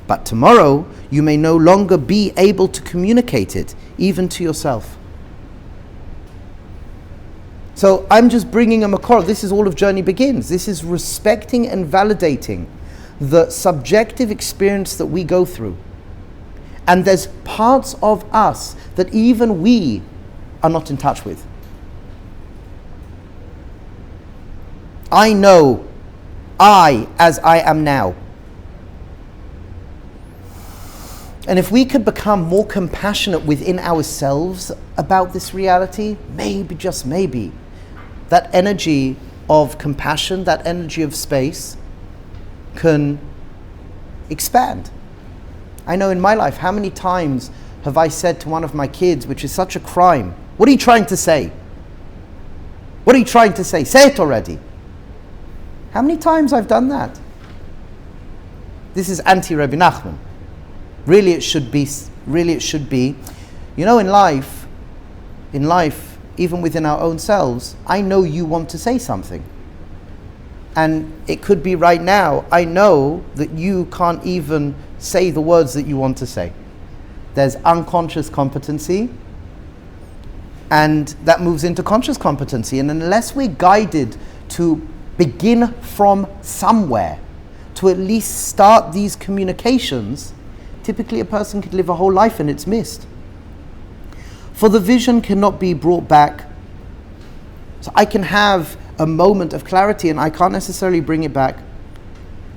but tomorrow you may no longer be able to communicate it, even to yourself. So I'm just bringing a makor. This is all of Journey Begins. This is respecting and validating the subjective experience that we go through. And there's parts of us that even we are not in touch with. I know I as I am now. And if we could become more compassionate within ourselves about this reality, maybe, just maybe, that energy of compassion, that energy of space can expand. I know in my life, how many times have I said to one of my kids, which is such a crime, what are you trying to say? What are you trying to say? Say it already. How many times I've done that? This is anti-Rabbi Nachman. Really it should be, you know, in life, even within our own selves, I know you want to say something. And it could be right now, I know that you can't even say the words that you want to say. There's unconscious competency, and that moves into conscious competency. And unless we're guided to begin from somewhere, to at least start these communications, typically a person could live a whole life and it's missed. For the vision cannot be brought back. So I can have a moment of clarity and I can't necessarily bring it back.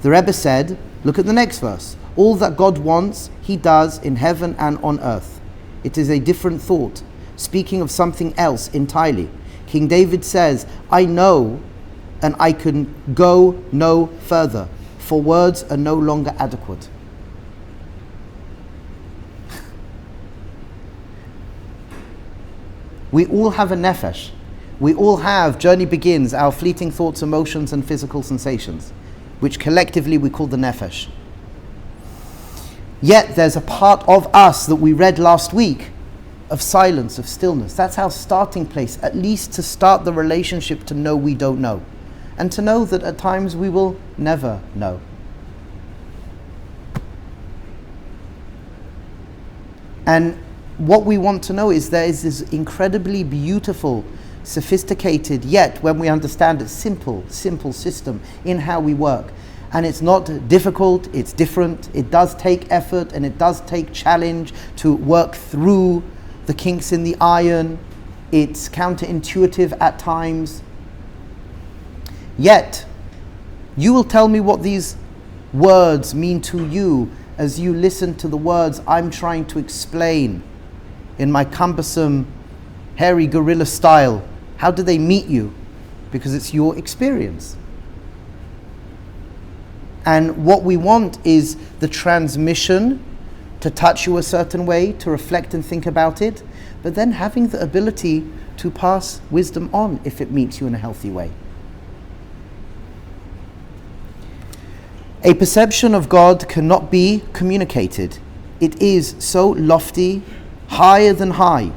The Rebbe said, look at the next verse. All that God wants, He does in heaven and on earth. It is a different thought, speaking of something else entirely. King David says, I know and I can go no further, for words are no longer adequate. We all have a nefesh. We all have, Journey Begins, our fleeting thoughts, emotions and physical sensations, which collectively we call the nefesh. Yet there's a part of us that we read last week of silence, of stillness. That's our starting place, at least to start the relationship to know we don't know. And to know that at times we will never know. And what we want to know is there is this incredibly beautiful, sophisticated, yet when we understand it, simple system in how we work. And it's not difficult, it's different. It does take effort and it does take challenge to work through the kinks in the iron. It's counterintuitive at times. Yet, you will tell me what these words mean to you as you listen to the words I'm trying to explain in my cumbersome, hairy gorilla style. How do they meet you? Because it's your experience. And what we want is the transmission to touch you a certain way, to reflect and think about it, but then having the ability to pass wisdom on if it meets you in a healthy way. A perception of God cannot be communicated. It is so lofty, higher than high,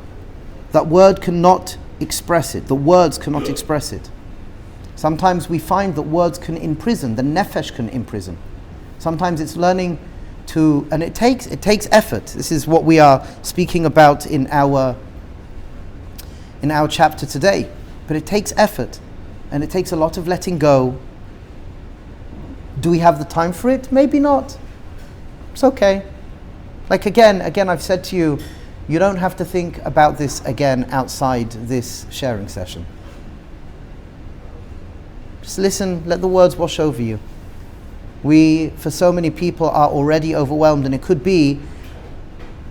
that word cannot express it. The words cannot express it. Sometimes we find that words can imprison, the nefesh can imprison. Sometimes it's learning to, and it takes effort. This is what we are speaking about in our chapter today. But it takes effort, and it takes a lot of letting go. Do we have the time for it? Maybe not. It's okay. Like again, I've said to you, you don't have to think about this again outside this sharing session. Just listen, let the words wash over you. We, for so many people, are already overwhelmed, and it could be,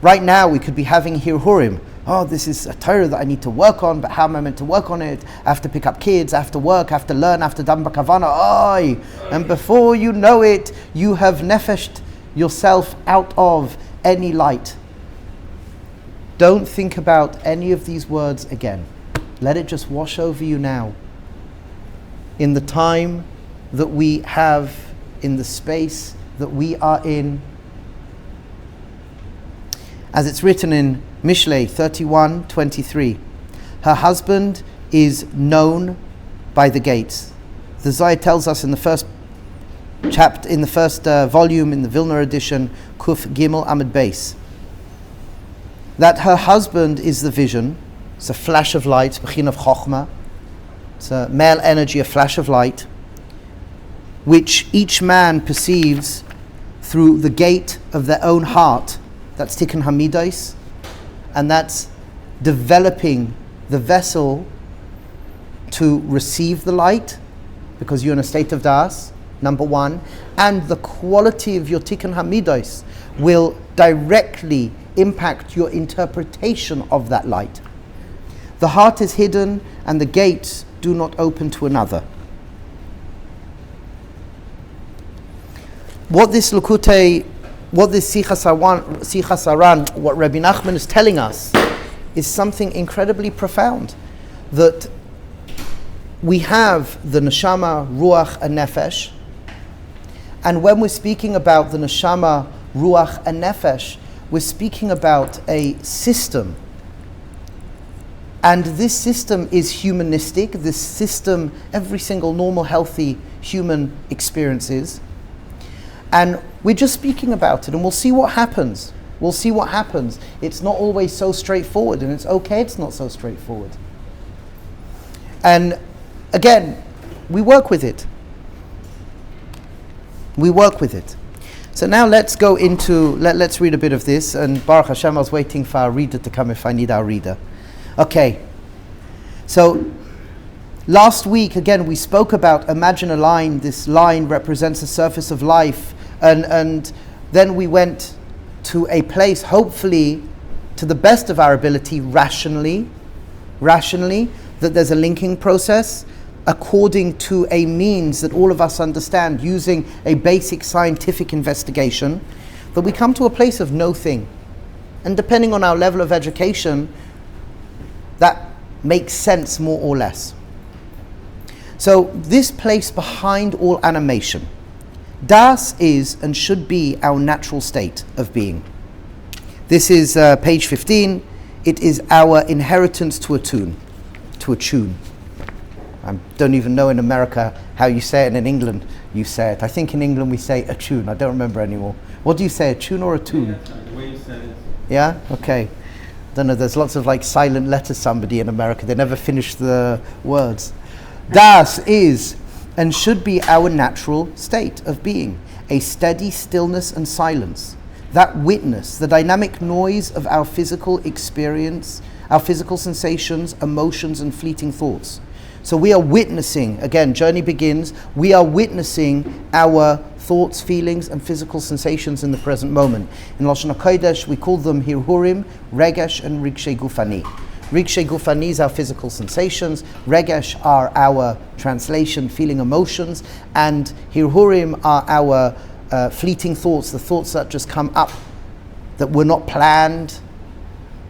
right now we could be having hirhurim. Oh, this is a Torah that I need to work on, but how am I meant to work on it? I have to pick up kids, I have to work, I have to learn, I have to dam b'kavana. And before you know it, you have nefeshed yourself out of any light. Don't think about any of these words again. Let it just wash over you now. In the time that we have, in the space that we are in. As it's written in Mishlei 31:23, her husband is known by the gates. The Zohar tells us in the first chapter, in the first volume in the Vilna edition, Kuf Gimel Amud Beis, that her husband is the vision. It's a flash of light, Bechin of Chochmah, It's a male energy, a flash of light, which each man perceives through the gate of their own heart. That's Tikkun Hamidos, and that's developing the vessel to receive the light, because you're in a state of das, number one, and the quality of your Tikkun Hamidos will directly impact your interpretation of that light. The heart is hidden and the gates do not open to another. What this Sichas Haran, what Rabbi Nachman is telling us, is something incredibly profound. That we have the neshama, ruach, and nefesh, and when we're speaking about the neshama, ruach, and nefesh, we're speaking about a system. And this system is humanistic. This system, every single normal, healthy human experiences. And we're just speaking about it, and we'll see what happens. We'll see what happens. It's not always so straightforward, and it's okay it's not so straightforward. And again, we work with it. We work with it. So now let's go into, let's read a bit of this. And Baruch Hashem, I was waiting for our reader to come if I need our reader. Okay. So last week, again, we spoke about, imagine a line. This line represents the surface of life. And then we went to a place, hopefully, to the best of our ability, rationally, that there's a linking process according to a means that all of us understand, using a basic scientific investigation, that we come to a place of no thing. And depending on our level of education, that makes sense more or less. So this place behind all animation, Das is and should be our natural state of being. This is page 15. It is our inheritance to a tune. I don't even know in America how you say it, and in England you say it. I think in England we say a tune. I don't remember anymore. What do you say, a tune or a tune? Yeah, that's right. The way you said it. Yeah? Okay. Don't know, there's lots of like silent letters somebody in America. They never finish the words. Das is and should be our natural state of being. A steady stillness and silence. That witness, the dynamic noise of our physical experience, our physical sensations, emotions, and fleeting thoughts. So we are witnessing, again, journey begins, we are witnessing our thoughts, feelings, and physical sensations in the present moment. In Lashon HaKodesh, we call them hirhurim, regesh, and rigshe gufani. Rigshe gufani is our physical sensations, regesh are our translation, feeling emotions, and hirhurim are our fleeting thoughts, the thoughts that just come up, that were not planned.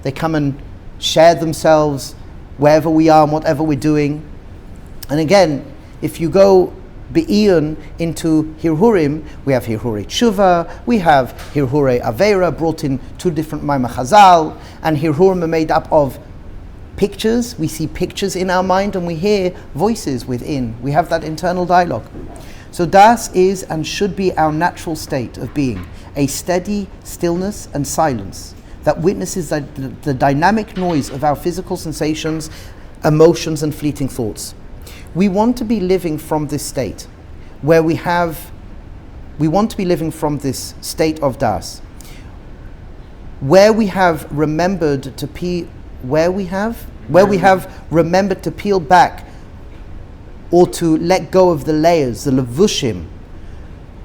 They come and share themselves wherever we are and whatever we're doing. And again, if you go be'iyun into hirhurim, we have hirhurei tshuva, we have hirhurei aveira, brought in two different maimah Chazal, and hirhurim are made up of pictures. We see pictures in our mind and we hear voices within. We have that internal dialogue. So das is and should be our natural state of being, a steady stillness and silence that witnesses the dynamic noise of our physical sensations, emotions, and fleeting thoughts. We want to be living from this state, where we want to be living from this state of das, where we have remembered to peel back or to let go of the layers, the levushim,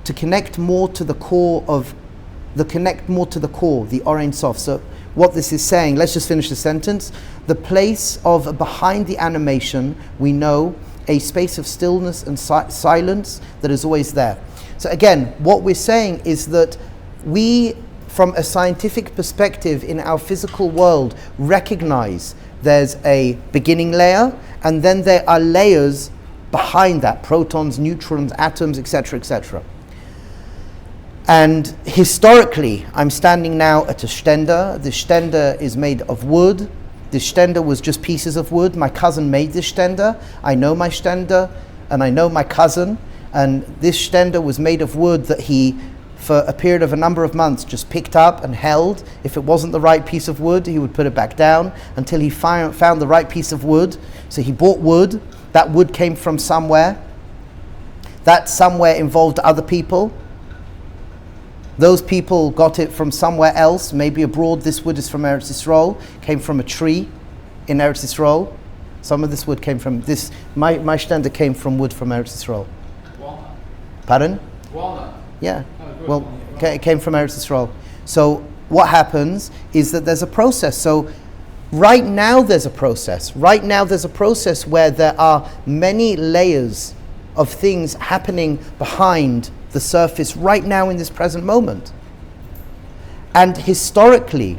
to connect more to the core, the Or Ein Sof. So what this is saying, let's just finish the sentence. The place of behind the animation, we know, a space of stillness and silence that is always there. So again, what we're saying is that we, from a scientific perspective in our physical world, recognize there's a beginning layer, and then there are layers behind that, protons, neutrons, atoms, etc., etc. And historically, I'm standing now at a stender. The stender is made of wood. The stender was just pieces of wood. My cousin made this stender. I know my stender, and I know my cousin. And this stender was made of wood that he for a period of a number of months, just picked up and held. If it wasn't the right piece of wood, he would put it back down until he found the right piece of wood. So he bought wood. That wood came from somewhere. That somewhere involved other people. Those people got it from somewhere else, maybe abroad. This wood is from Eretz Yisrael, came from a tree in Eretz Yisrael. Some of this wood came from this. My stender came from wood from Eretz Yisrael. Walnut. Pardon? Walnut. Yeah. Oh, good. Well, it came from Eretz Yisrael. So what happens is that there's a process. So right now there's a process. Right now there's a process where there are many layers of things happening behind the surface right now in this present moment. And historically,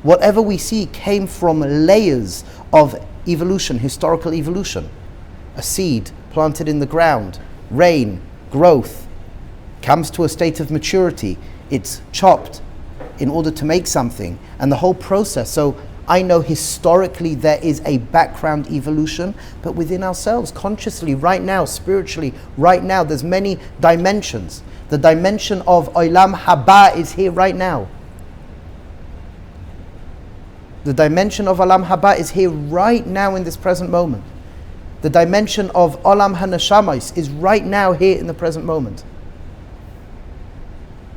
whatever we see came from layers of evolution, historical evolution. A seed planted in the ground, rain, growth, comes to a state of maturity, it's chopped in order to make something, and the whole process. So I know historically there is a background evolution, but within ourselves, consciously, right now, spiritually, right now, there's many dimensions. The dimension of Olam Haba is here right now. The dimension of Olam Haba is here right now in this present moment. The dimension of Olam HaNeshamas is right now here in the present moment.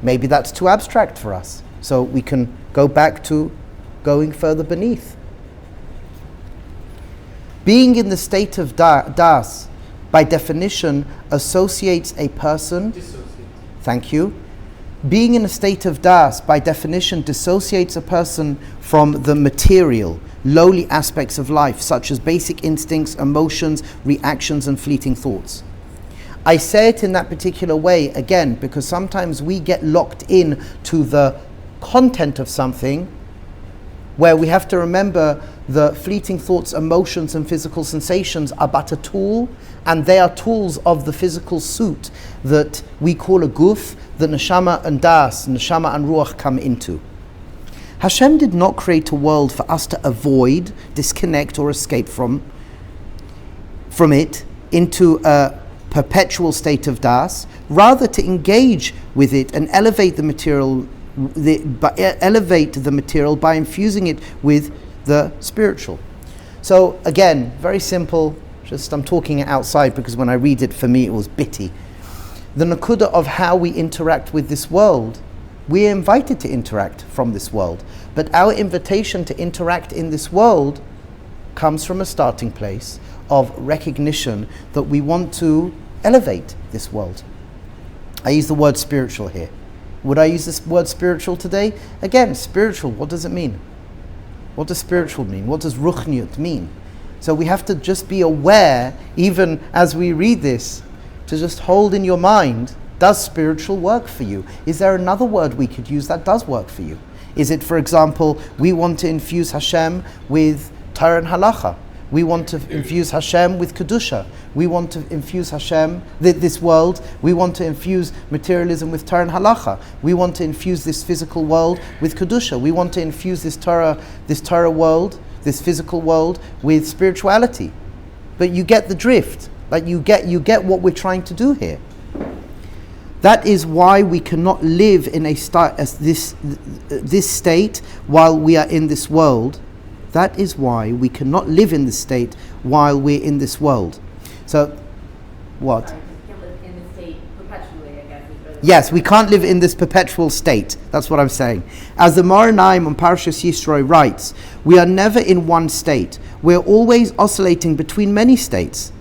Maybe that's too abstract for us, so we can go back to going further beneath. Being in the state of das, by definition, associates a person. Thank you. Being in a state of das, by definition, dissociates a person from the material, lowly aspects of life, such as basic instincts, emotions, reactions, and fleeting thoughts. I say it in that particular way, again, because sometimes we get locked in to the content of something, where we have to remember the fleeting thoughts, emotions, and physical sensations are but a tool, and they are tools of the physical suit that we call a guf, that neshama and das, neshama and ruach come into. Hashem did not create a world for us to avoid, disconnect, or escape from it into a perpetual state of das, rather to engage with it and elevate the material by infusing it with the spiritual. So again, very simple, just I'm talking it outside because when I read it, for me it was bitty. The nakuda of how we interact with this world, we are invited to interact from this world, but our invitation to interact in this world comes from a starting place of recognition that we want to elevate this world. I use the word spiritual here. Would I use this word spiritual today? Again, spiritual, what does it mean? What does spiritual mean? What does ruchniut mean? So we have to just be aware, even as we read this, to just hold in your mind, does spiritual work for you? Is there another word we could use that does work for you? Is it, for example, we want to infuse Hashem with Torah and Halacha? We want to infuse Hashem with Kedusha. We want to infuse Hashem, this world. We want to infuse materialism with Torah and Halacha. We want to infuse this physical world with Kedusha. We want to infuse this Torah world, this physical world, with spirituality. But you get the drift. Like you get what we're trying to do here. That is why we cannot live in this state while we are in this world. That is why we cannot live in this state while we're in this world. So, what? Sorry, we can't live in this state perpetually, I guess. Yes, we can't live in this perpetual state. That's what I'm saying. As the Maranaim on Parashas Yisro writes, we are never in one state. We're always oscillating between many states.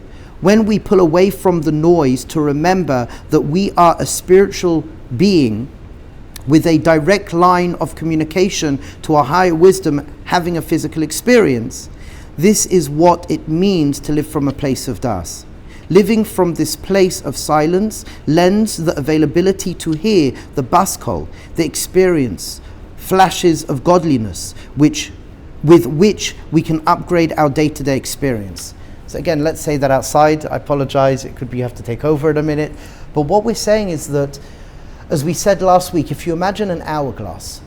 When we pull away from the noise to remember that we are a spiritual being with a direct line of communication to a higher wisdom having a physical experience, this is what it means to live from a place of das. Living from this place of silence lends the availability to hear the baskol, the experience, flashes of godliness, with which we can upgrade our day-to-day experience. So again, let's say that outside. I apologize, it could be you have to take over in a minute. But what we're saying is that, as we said last week, if you imagine an hourglass,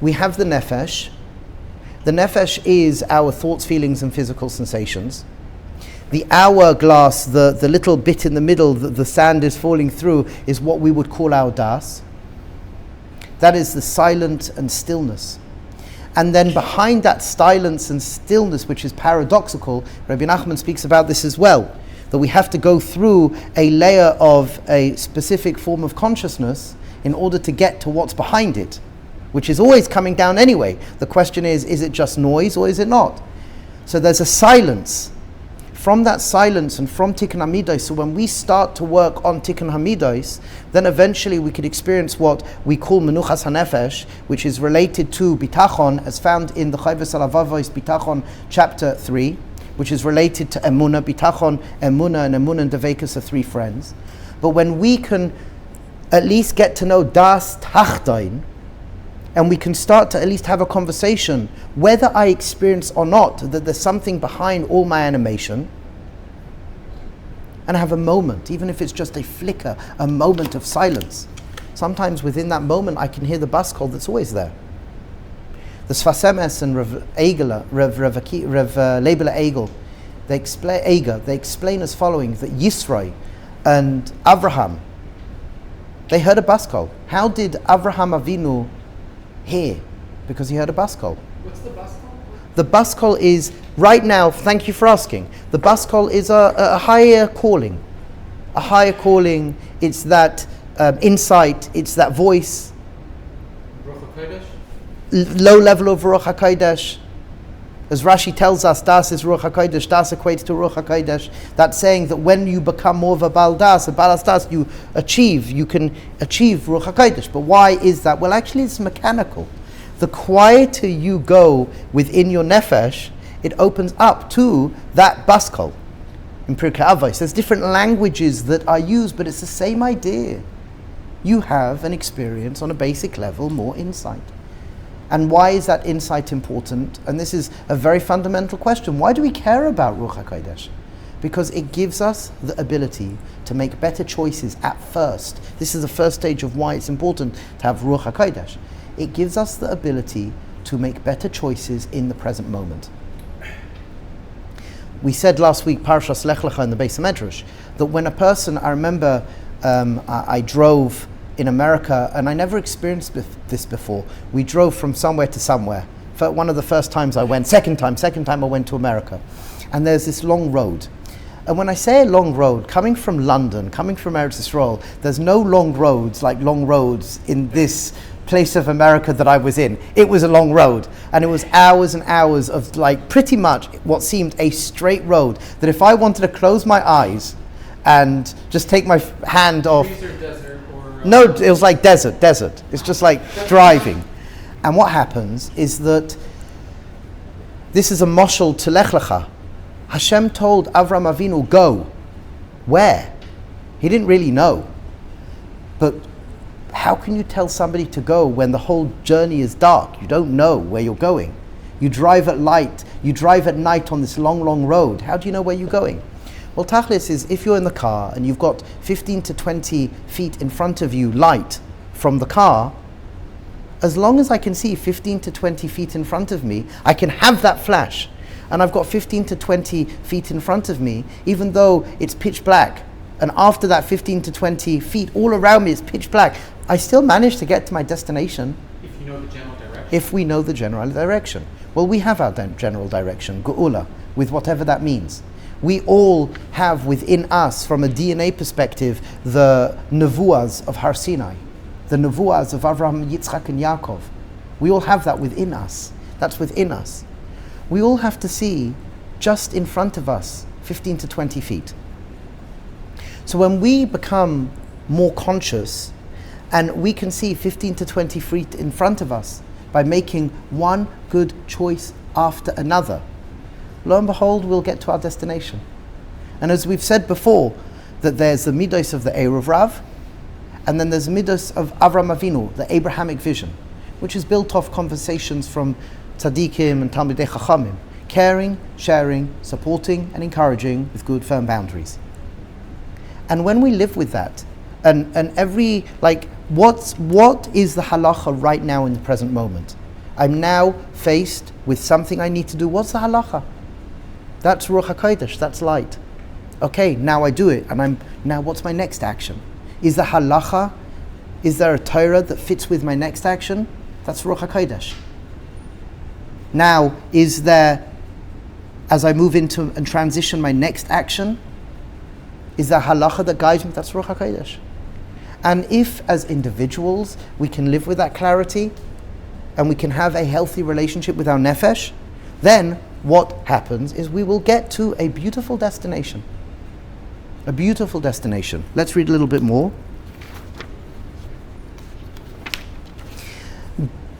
we have the nefesh. The nefesh is our thoughts, feelings, and physical sensations. The hourglass, the little bit in the middle that the sand is falling through, is what we would call our das. That is the silence and stillness. And then behind that silence and stillness, which is paradoxical, Rabbi Nachman speaks about this as well, that we have to go through a layer of a specific form of consciousness in order to get to what's behind it, which is always coming down anyway. The question is it just noise or is it not? So there's a silence. From that silence and from Tikkun HaMidos, so when we start to work on Tikkun HaMidos, then eventually we could experience what we call Menuchas HaNefesh, which is related to Bitachon, as found in the Chayvus Alavavos Bitachon chapter 3, which is related to Emunah. Bitachon, Emunah, and Devekus are three friends. But when we can at least get to know Das Tachtoin, and we can start to at least have a conversation, whether I experience or not, that there's something behind all my animation, and have a moment, even if it's just a flicker, a moment of silence. Sometimes within that moment I can hear the bus call that's always there. The Sfas Emes and Rav Leibele Egel, they explain as following, that Yisro and Avraham, they heard a bus call. How did Avraham Avinu hear? Because he heard a bus call. What's the bus call? The bus call is, right now, thank you for asking, the bus call is a higher calling. A higher calling, it's that insight, it's that voice. Ruach HaKodesh? Low level of Ruach HaKodesh. As Rashi tells us, Das is Ruach HaKodesh, Das equates to Ruach HaKodesh. That's saying that when you become more of a Baal Das, you can achieve Ruach HaKodesh. But why is that? Well, actually it's mechanical. The quieter you go within your nefesh, it opens up to that bus call. In Pirkei Avos, there's different languages that are used, but it's the same idea. You have an experience on a basic level, more insight. And why is that insight important? And this is a very fundamental question. Why do we care about Ruach HaKodesh? Because it gives us the ability to make better choices at first. This is the first stage of why it's important to have Ruach HaKodesh. It gives us the ability to make better choices in the present moment. We said last week, Parashas Lech Lecha in the Beis HaMedrash, that when a person, I remember I drove in America, and I never experienced this before. We drove from somewhere to somewhere. One of the first times I went, second time I went to America. And there's this long road. And when I say a long road, coming from London, coming from Eretz Yisrael, there's no long roads like long roads in this place of America that I was in. It was a long road, and it was hours and hours of like pretty much what seemed a straight road, that if I wanted to close my eyes and just take my hand off. No, it was like desert. It's just like driving. And what happens is that this is a moshel to Lech Lecha. Hashem told Avram Avinu, go. Where? He didn't really know. But how can you tell somebody to go when the whole journey is dark? You don't know where you're going. You drive at light. You drive at night on this long, long road. How do you know where you're going? Well, Tachlis is, if you're in the car and you've got 15 to 20 feet in front of you light from the car, as long as I can see 15 to 20 feet in front of me, I can have that flash. And I've got 15 to 20 feet in front of me, even though it's pitch black. And after that 15 to 20 feet, all around me is pitch black. I still manage to get to my destination. If you know the general direction. If we know the general direction. Well, we have our general direction, Geula, with whatever that means. We all have within us, from a DNA perspective, the nevuas of Har Sinai, the nevuas of Avraham, Yitzchak, and Yaakov. We all have that within us. That's within us. We all have to see just in front of us 15 to 20 feet. So when we become more conscious and we can see 15 to 20 feet in front of us by making one good choice after another, lo and behold, we'll get to our destination. And as we've said before, that there's the midos of the Eruv Rav, and then there's the midos of Avram Avinu, the Abrahamic vision, which is built off conversations from tzaddikim and Talmidei Chachamim, caring, sharing, supporting, and encouraging with good, firm boundaries. And when we live with that, and every, like, what is the halacha right now in the present moment? I'm now faced with something I need to do. What's the halacha? That's Ruach HaKodesh, that's light. Okay, now I do it, and now what's my next action? Is the halacha Is there a Torah that fits with my next action? That's Ruach HaKodesh. Now, is there, as I move into and transition my next action, is there halacha that guides me? That's Ruach HaKodesh. And if, as individuals, we can live with that clarity, and we can have a healthy relationship with our nefesh, then what happens is we will get to a beautiful destination. A beautiful destination. Let's read a little bit more.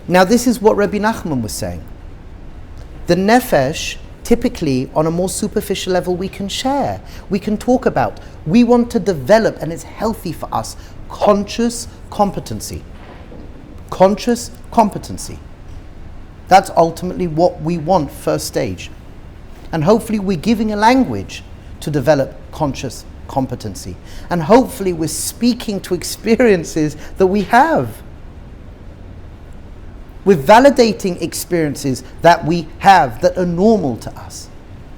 Now this is what Rabbi Nachman was saying. The nefesh, typically on a more superficial level, we can share. We can talk about. We want to develop, and it's healthy for us, conscious competency. Conscious competency. That's ultimately what we want, first stage. And hopefully we're giving a language to develop conscious competency. And hopefully we're speaking to experiences that we have. We're validating experiences that we have that are normal to us.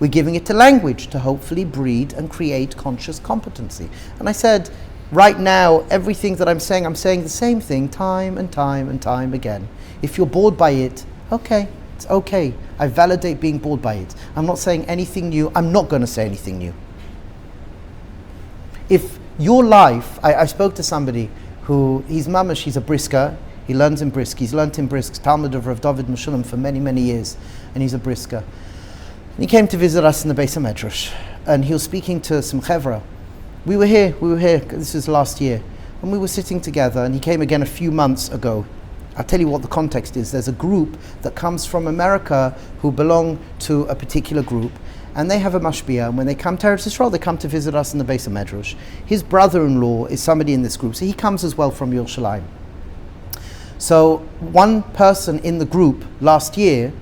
We're giving it to language to hopefully breed and create conscious competency. And I said, right now, everything that I'm saying the same thing time and time and time again. If you're bored by it, okay, it's okay. I validate being bored by it. I'm not saying anything new. I'm not going to say anything new. If your life, I spoke to somebody who, he's mamash, he's a brisker. He learns in Brisk. He's learnt in Brisk, Talmud of Rav David Meshulam for many, many years. And he's a brisker. And he came to visit us in the Beis HaMedrash. And he was speaking to some chevra. We were here, this was last year. And we were sitting together, and he came again a few months ago. I'll tell you what the context is. There's a group that comes from America who belong to a particular group. And they have a mashpia, and when they come to Eretz Yisrael, they come to visit us in the Beis HaMedrash. His brother-in-law is somebody in this group, so he comes as well from Yerushalayim. So one person in the group last year,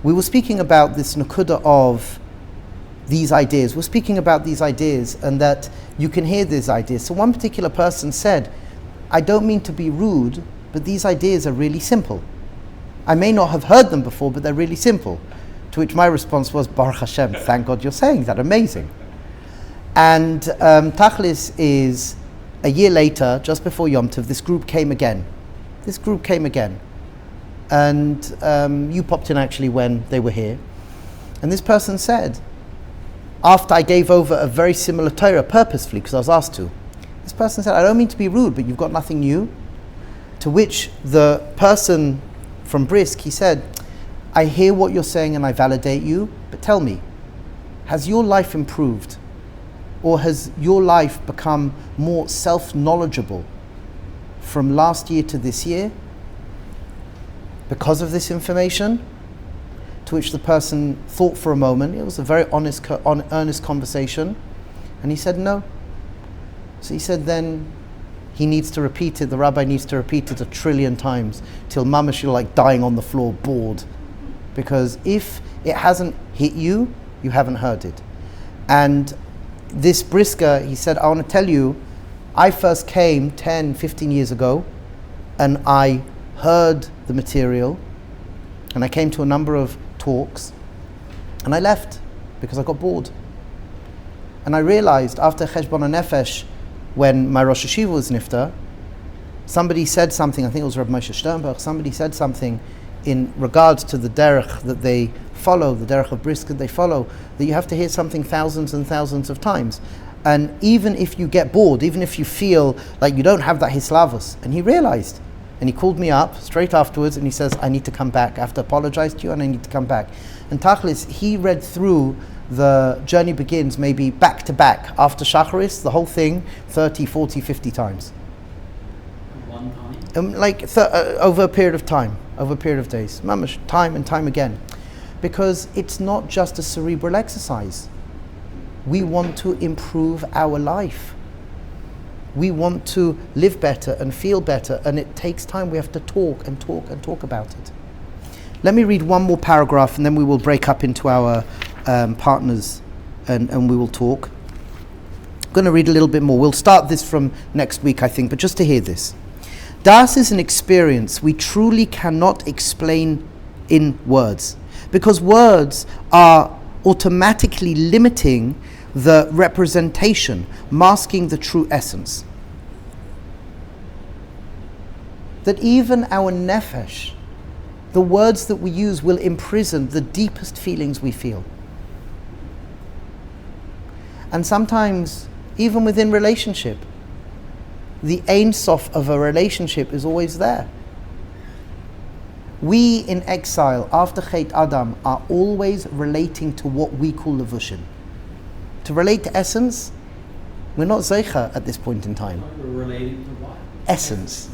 we were speaking about this nakuda of these ideas. We're speaking about these ideas and that you can hear these ideas. So one particular person said, I don't mean to be rude, but these ideas are really simple. I may not have heard them before, but they're really simple. To which my response was, Baruch Hashem, thank God you're saying that, amazing. And Tachlis is, a year later, just before Yom Tov, this group came again. And you popped in actually when they were here. And this person said, after I gave over a very similar Torah purposefully, because I was asked to, this person said, I don't mean to be rude, but you've got nothing new. To which the person from Brisk, he said, I hear what you're saying and I validate you, but tell me, has your life improved? Or has your life become more self-knowledgeable from last year to this year because of this information? To which the person thought for a moment. It was a very earnest conversation. And he said no. So he said then he needs to repeat it, the rabbi needs to repeat it 1 trillion times till mamash you're like dying on the floor, bored. Because if it hasn't hit you, you haven't heard it. And this brisker, he said, I want to tell you, I first came 10, 15 years ago and I heard the material and I came to a number of talks and I left because I got bored. And I realized after Cheshbon HaNefesh, when my Rosh Hashiva was niftar, somebody said something, I think it was Rabbi Moshe Sternberg, somebody said something in regards to the derech that they follow, the derech of brisk that they follow, that you have to hear something thousands and thousands of times. And even if you get bored, even if you feel like you don't have that hislavus, and he realized, and he called me up straight afterwards and he says, I need to come back. I have to apologize to you and I need to come back. And Tachlis, he read through the Journey Begins maybe back to back after Shacharis, the whole thing, 30, 40, 50 times. One time? Over a period of time, over a period of days. Mamash, time and time again. Because it's not just a cerebral exercise. We want to improve our life. We want to live better and feel better, and it takes time. We have to talk and talk and talk about it. Let me read one more paragraph and then we will break up into our partners and we will talk. I'm going to read a little bit more. We'll start this from next week, I think, but just to hear this. Das is an experience we truly cannot explain in words, because words are automatically limiting the representation, masking the true essence. that even our nefesh, the words that we use, will imprison the deepest feelings we feel. And sometimes, even within relationship, the Ein Sof of a relationship is always there. We in exile, after Chet Adam, are always relating to what we call levushim. To relate to essence, we're not zeicha at this point in time. We're relating to what? Essence.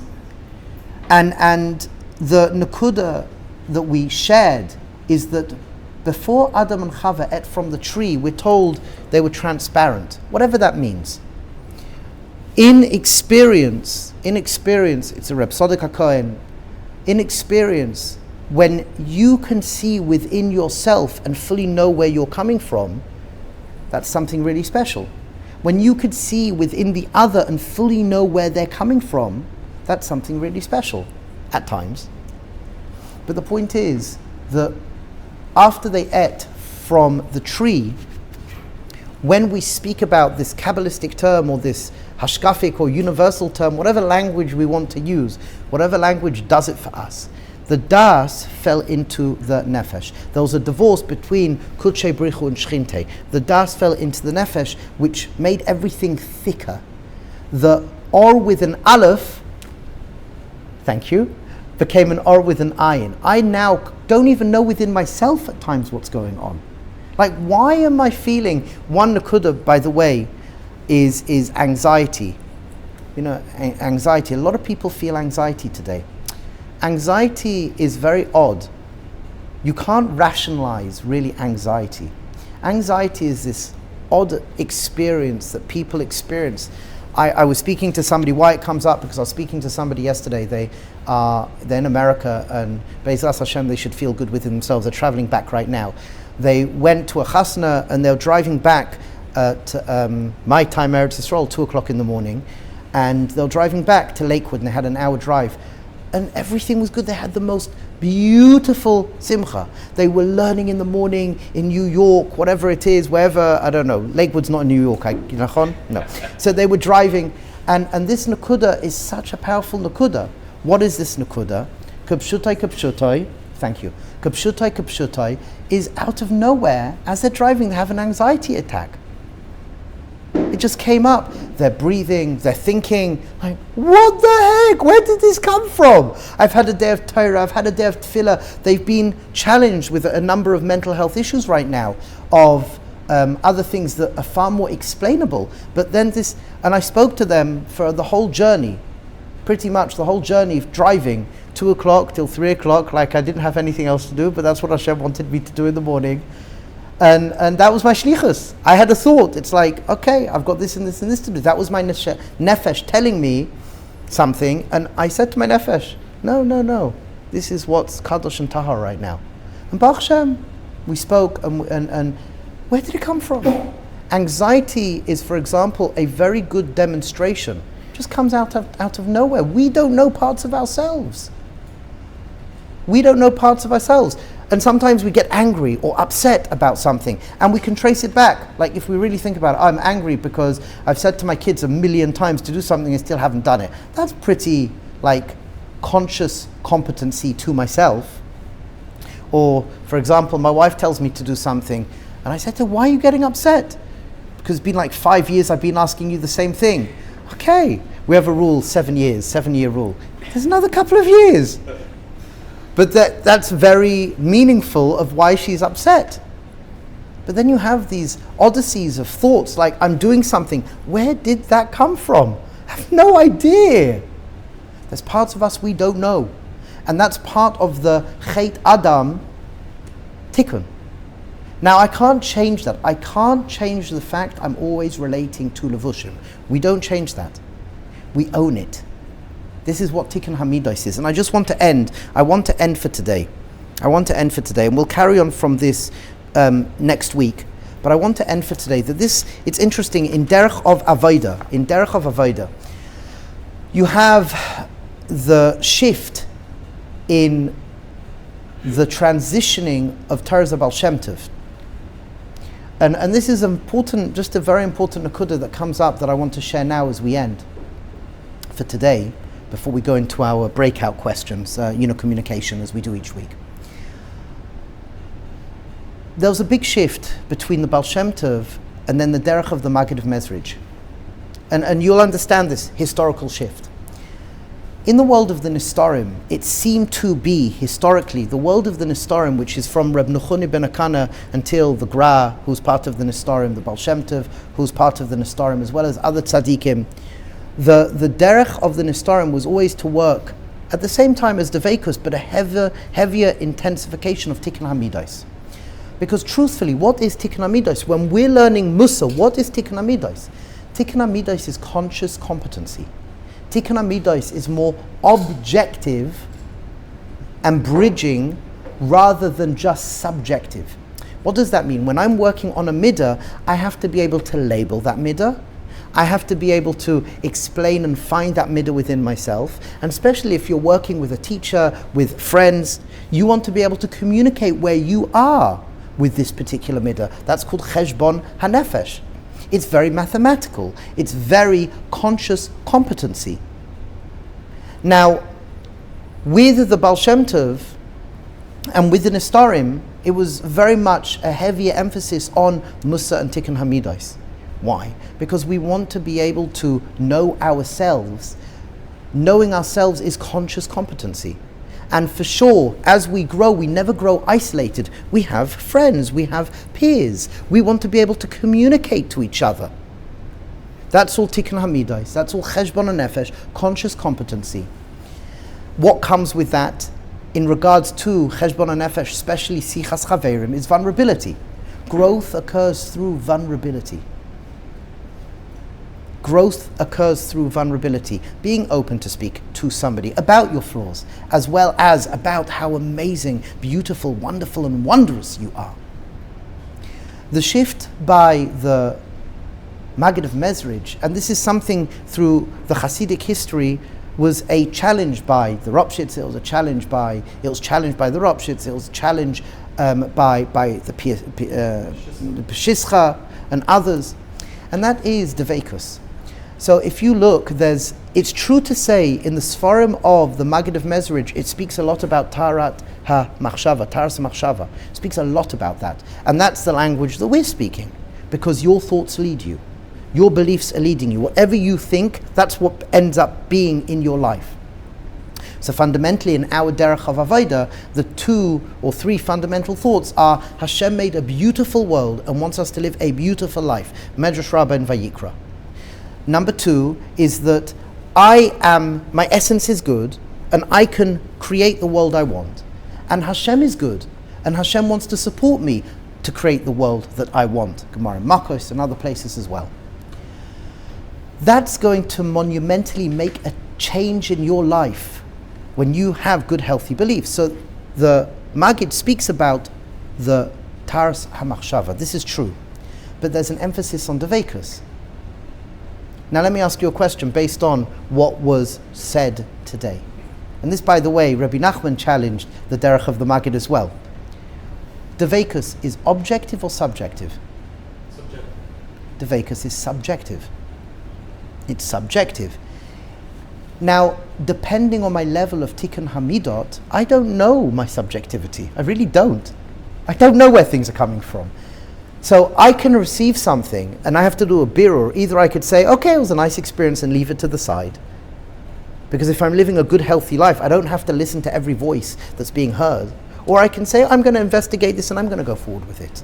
And the nakuda that we shared is that before Adam and Chava ate from the tree, we're told they were transparent, whatever that means. In experience, it's a Reb Tzadok HaKohen, in experience, when you can see within yourself and fully know where you're coming from, that's something really special. When you could see within the other and fully know where they're coming from, that's something really special, at times. But the point is that after they ate from the tree, when we speak about this Kabbalistic term or this hashkafic or universal term, whatever language we want to use, whatever language does it for us, the das fell into the nefesh. There was a divorce between Kudshei Brichu and Shchinte. The das fell into the nefesh, which made everything thicker. The or with an aleph, thank you, became an or with an ayin. I now don't even know within myself at times what's going on. Like, why am I feeling, one nakuda, by the way, is anxiety. You know, anxiety. A lot of people feel anxiety today. Anxiety is very odd. You can't rationalize really anxiety. Anxiety is this odd experience that people experience. I was speaking to somebody, why it comes up, because I was speaking to somebody yesterday. They're in America, and Be'ezras Hashem, they should feel good within themselves. They're traveling back right now. They went to a chasna and they're driving back at my time, Eretz Yisrael, 2:00 in the morning, and they're driving back to Lakewood, and they had an hour drive, and everything was good. They had the most beautiful simcha. They were learning in the morning in New York, whatever it is, wherever, I don't know, Lakewood's not in New York, no. So they were driving, and this nakuda is such a powerful nakuda. What is this nakuda? Kapshutai, thank you. Kapshutai is out of nowhere, as they're driving, they have an anxiety attack. It just came up. They're breathing, they're thinking, like, what the heck? Where did this come from? I've had a day of Torah, I've had a day of Tefillah. They've been challenged with a number of mental health issues right now, of other things that are far more explainable. But then this, and I spoke to them for the whole journey, pretty much the whole journey of driving, 2:00 till 3:00, like I didn't have anything else to do, but that's what Hashem wanted me to do in the morning. And that was my shlichus. I had a thought. It's like, okay, I've got this and this and this to do. That was my nefesh telling me something. And I said to my nefesh, no. This is what's kadosh and tahar right now. And Baruch Hashem, we spoke, and where did it come from? Anxiety is, for example, a very good demonstration. It just comes out of nowhere. We don't know parts of ourselves. And sometimes we get angry or upset about something, and we can trace it back. Like, if we really think about it, I'm angry because I've said to my kids 1,000,000 times to do something and still haven't done it. That's pretty, like, conscious competency to myself. Or, for example, my wife tells me to do something, and I said to her, why are you getting upset? Because it's been like 5 years I've been asking you the same thing. Okay, we have a rule, 7 years, 7-year rule. There's another couple of years. But that's very meaningful of why she's upset. But then you have these odysseys of thoughts, like, I'm doing something. Where did that come from? I have no idea. There's parts of us we don't know. And that's part of the Chet Adam tikkun. Now, I can't change that. I can't change the fact I'm always relating to levushim. We don't change that. We own it. This is what Tikkun Hamidos is. And I just want to end. I want to end for today. And we'll carry on from this next week. But I want to end for today. It's interesting, in Derech of avodah, you have the shift in the transitioning of Torah Baal Shem Tov. And this is important, just a very important nakuda that comes up that I want to share now as we end for today. before we go into our breakout questions, communication as we do each week. There was a big shift between the Baal Shem Tov and then the derech of the Maggid of Mezrich. And you'll understand this historical shift. In the world of the Nestorim, it seemed to be, historically, the world of the Nestorim, which is from Reb Nechuni ben Akana until the Gra, who's part of the Nestorim, the Baal Shem Tov, who's part of the Nestorim, as well as other tzaddikim, the derech of the Nestorim was always to work at the same time as Deveikus, but a heavier intensification of Tikkun HaMidos. Because truthfully, what is Tikkun HaMidos? When we're learning Mussar, what is Tikkun HaMidos? Tikkun HaMidos is conscious competency. Tikkun HaMidos is more objective and bridging rather than just subjective. What does that mean? When I'm working on a midah, I have to be able to label that midah. I have to be able to explain and find that midah within myself. And especially if you're working with a teacher, with friends, you want to be able to communicate where you are with this particular midah. That's called cheshbon hanefesh. It's very mathematical. It's very conscious competency. Now, with the Baal Shem Tov and with the Nestorim, it was very much a heavier emphasis on Mussar and Tikkun HaMidos. Why? Because we want to be able to know ourselves. Knowing ourselves is conscious competency. And for sure, as we grow, we never grow isolated. We have friends, we have peers. We want to be able to communicate to each other. That's all Tikkun HaMidos. That's all Cheshbon HaNefesh, conscious competency. What comes with that in regards to Cheshbon HaNefesh, especially Sichas Chaverim, is vulnerability. Growth occurs through vulnerability. Growth occurs through vulnerability, being open to speak to somebody about your flaws, as well as about how amazing, beautiful, wonderful, and wondrous you are. The shift by the Maggid of Mezrich, and this is something through the Hasidic history, was a challenge by the Ropshitz, it was challenged by the Ropshitz, it was challenged by the Peshischa and others, and that is Deveikus. So if you look, it's true to say in the Sfarim of the Maggid of Mezrich, it speaks a lot about Taras HaMachshava. It speaks a lot about that. And that's the language that we're speaking, because your thoughts lead you. Your beliefs are leading you. Whatever you think, that's what ends up being in your life. So fundamentally, in our derech of avodah, the 2 or 3 fundamental thoughts are Hashem made a beautiful world and wants us to live a beautiful life. Medrash Rabbah and Vayikra. Number 2 is that my essence is good, and I can create the world I want. And Hashem is good, and Hashem wants to support me to create the world that I want. Gemara Makos and other places as well. That's going to monumentally make a change in your life when you have good, healthy beliefs. So the Maggid speaks about the Taras HaMachshava. This is true. But there's an emphasis on Deveikus. Now let me ask you a question based on what was said today. And this, by the way, Rabbi Nachman challenged the derech of the Maggid as well. Deveikus is objective or subjective? Subjective. Deveikus is subjective. It's subjective. Now, depending on my level of Tikkun HaMidot, I don't know my subjectivity. I really don't. I don't know where things are coming from. So I can receive something and I have to do a birur. Either I could say, okay, it was a nice experience and leave it to the side. Because if I'm living a good, healthy life, I don't have to listen to every voice that's being heard. Or I can say, I'm going to investigate this and I'm going to go forward with it.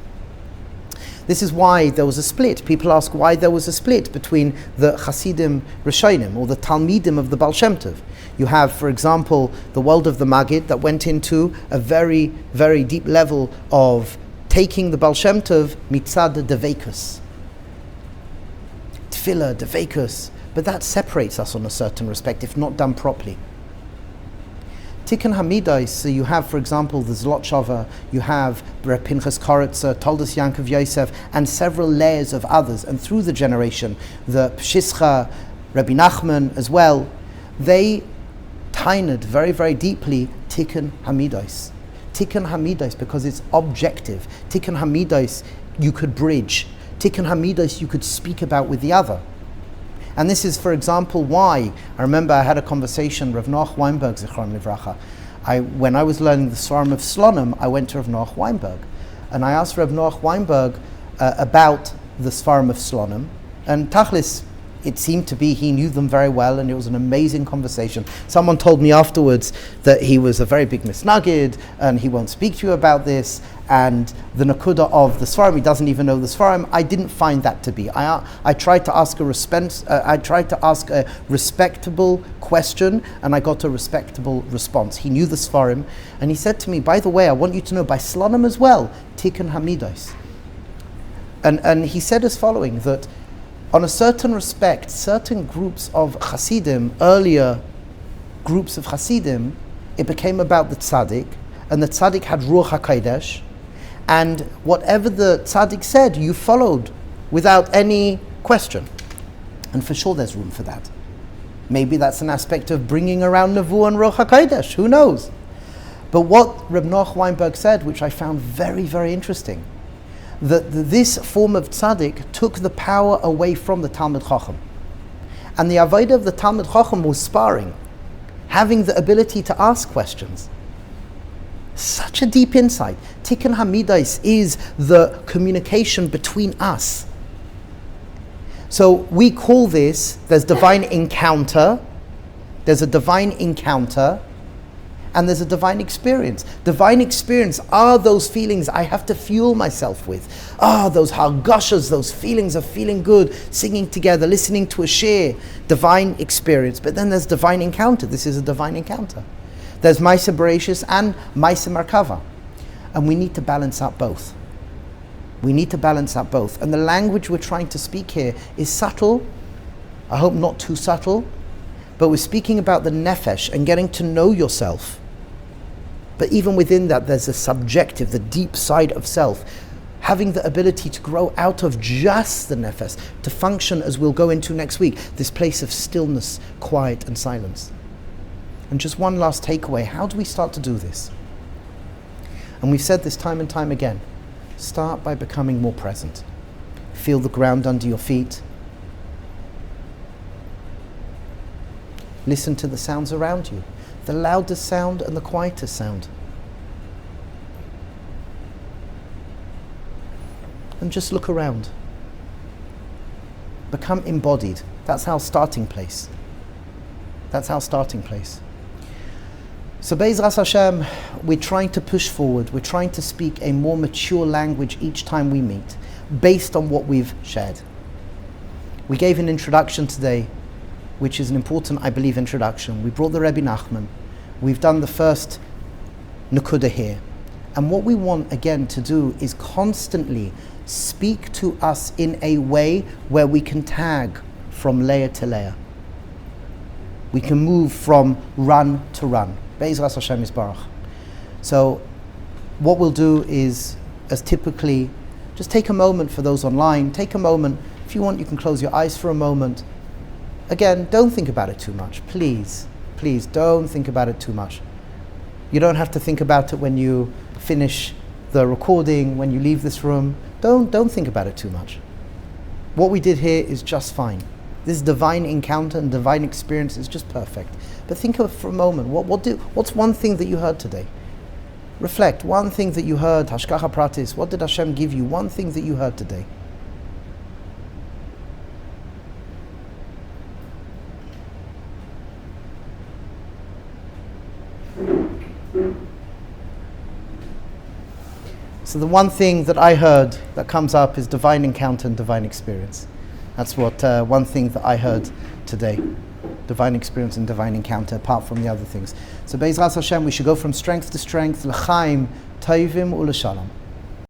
This is why there was a split. People ask why there was a split between the Hasidim Rishonim, or the Talmidim of the Baal Shem Tov. You have, for example, the world of the Maggid that went into a very, very deep level of taking the Baal Shem Tov mitzad deveikus. Tefillah, deveikus. But that separates us on a certain respect if not done properly. Tikkun HaMidos, so you have, for example, the Zlot Shava, you have Reb Pinchas Koritzer, Toldos Yankov Yosef, and several layers of others, and through the generation, the Peshischa, Rabbi Nachman as well, they tained very, very deeply Tikkun HaMidos. Tikkun HaMidos because it's objective. Tikkun HaMidos you could bridge. Tikkun HaMidos you could speak about with the other. And this is, for example, why I remember I had a conversation with Rav Noach Weinberg, Zichron Livracha. When I was learning the Svarim of Slonim, I went to Rav Noach Weinberg, and I asked Rav Noach Weinberg about the Svarim of Slonim, and Tachlis, it seemed to be he knew them very well, and it was an amazing conversation. Someone told me afterwards that he was a very big misnagid, and he won't speak to you about this, and the nakuda of the Svarim, he doesn't even know the Svarim. I didn't find that to be. I tried to ask a respectable question, and I got a respectable response. He knew the Svarim, and he said to me, by the way, I want you to know, by Slonim as well, Tikkun Hamidos. And he said as following, that on a certain respect, certain groups of Hasidim, earlier groups of Hasidim, it became about the tzaddik, and the tzaddik had Ruach HaKodesh, and whatever the tzaddik said, you followed without any question. And for sure there's room for that. Maybe that's an aspect of bringing around Nevuah and Ruach HaKodesh, who knows? But what Reb Noach Weinberg said, which I found very, very interesting, that this form of tzaddik took the power away from the Talmid Chacham. And the avodah of the Talmid Chacham was sparring, having the ability to ask questions. Such a deep insight. Tikkun Hamidos is the communication between us. So we call this, there's divine encounter, there's a divine encounter, and there's a divine experience. Divine experience are those feelings I have to fuel myself with. Those hargashas, those feelings of feeling good, singing together, listening to a shir. Divine experience. But then there's divine encounter. This is a divine encounter. There's Maisa Bereshis and Maisa Merkava. And we need to balance out both. We need to balance out both. And the language we're trying to speak here is subtle. I hope not too subtle. But we're speaking about the nefesh and getting to know yourself. But even within that, there's a subjective, the deep side of self. Having the ability to grow out of just the nefesh, to function, as we'll go into next week, this place of stillness, quiet and silence. And just one last takeaway, how do we start to do this? And we've said this time and time again. Start by becoming more present. Feel the ground under your feet. Listen to the sounds around you, the loudest sound and the quietest sound. And just look around. Become embodied. That's our starting place. That's our starting place. So Be'ezras Hashem, we're trying to push forward. We're trying to speak a more mature language each time we meet, based on what we've shared. We gave an introduction today, which is an important, I believe, introduction. We brought the Rebbe Nachman. We've done the first Nukuda here. And what we want, again, to do is constantly speak to us in a way where we can tag from layer to layer. We can move from run to run. Be'ezras Hashem Yisbarach. So what we'll do is, as typically, just take a moment for those online. Take a moment. If you want, you can close your eyes for a moment. Again, don't think about it too much. Please, please don't think about it too much. You don't have to think about it when you finish the recording, when you leave this room. Don't think about it too much. What we did here is just fine. This divine encounter and divine experience is just perfect. But think of it for a moment. What's one thing that you heard today? Reflect. One thing that you heard, Hashkacha Pratis. What did Hashem give you? One thing that you heard today. So the one thing that I heard that comes up is divine encounter and divine experience. That's what one thing that I heard today. Divine experience and divine encounter, apart from the other things. So Be'ezras Hashem, we should go from strength to strength, l'chaim, tovim u'l'shalom.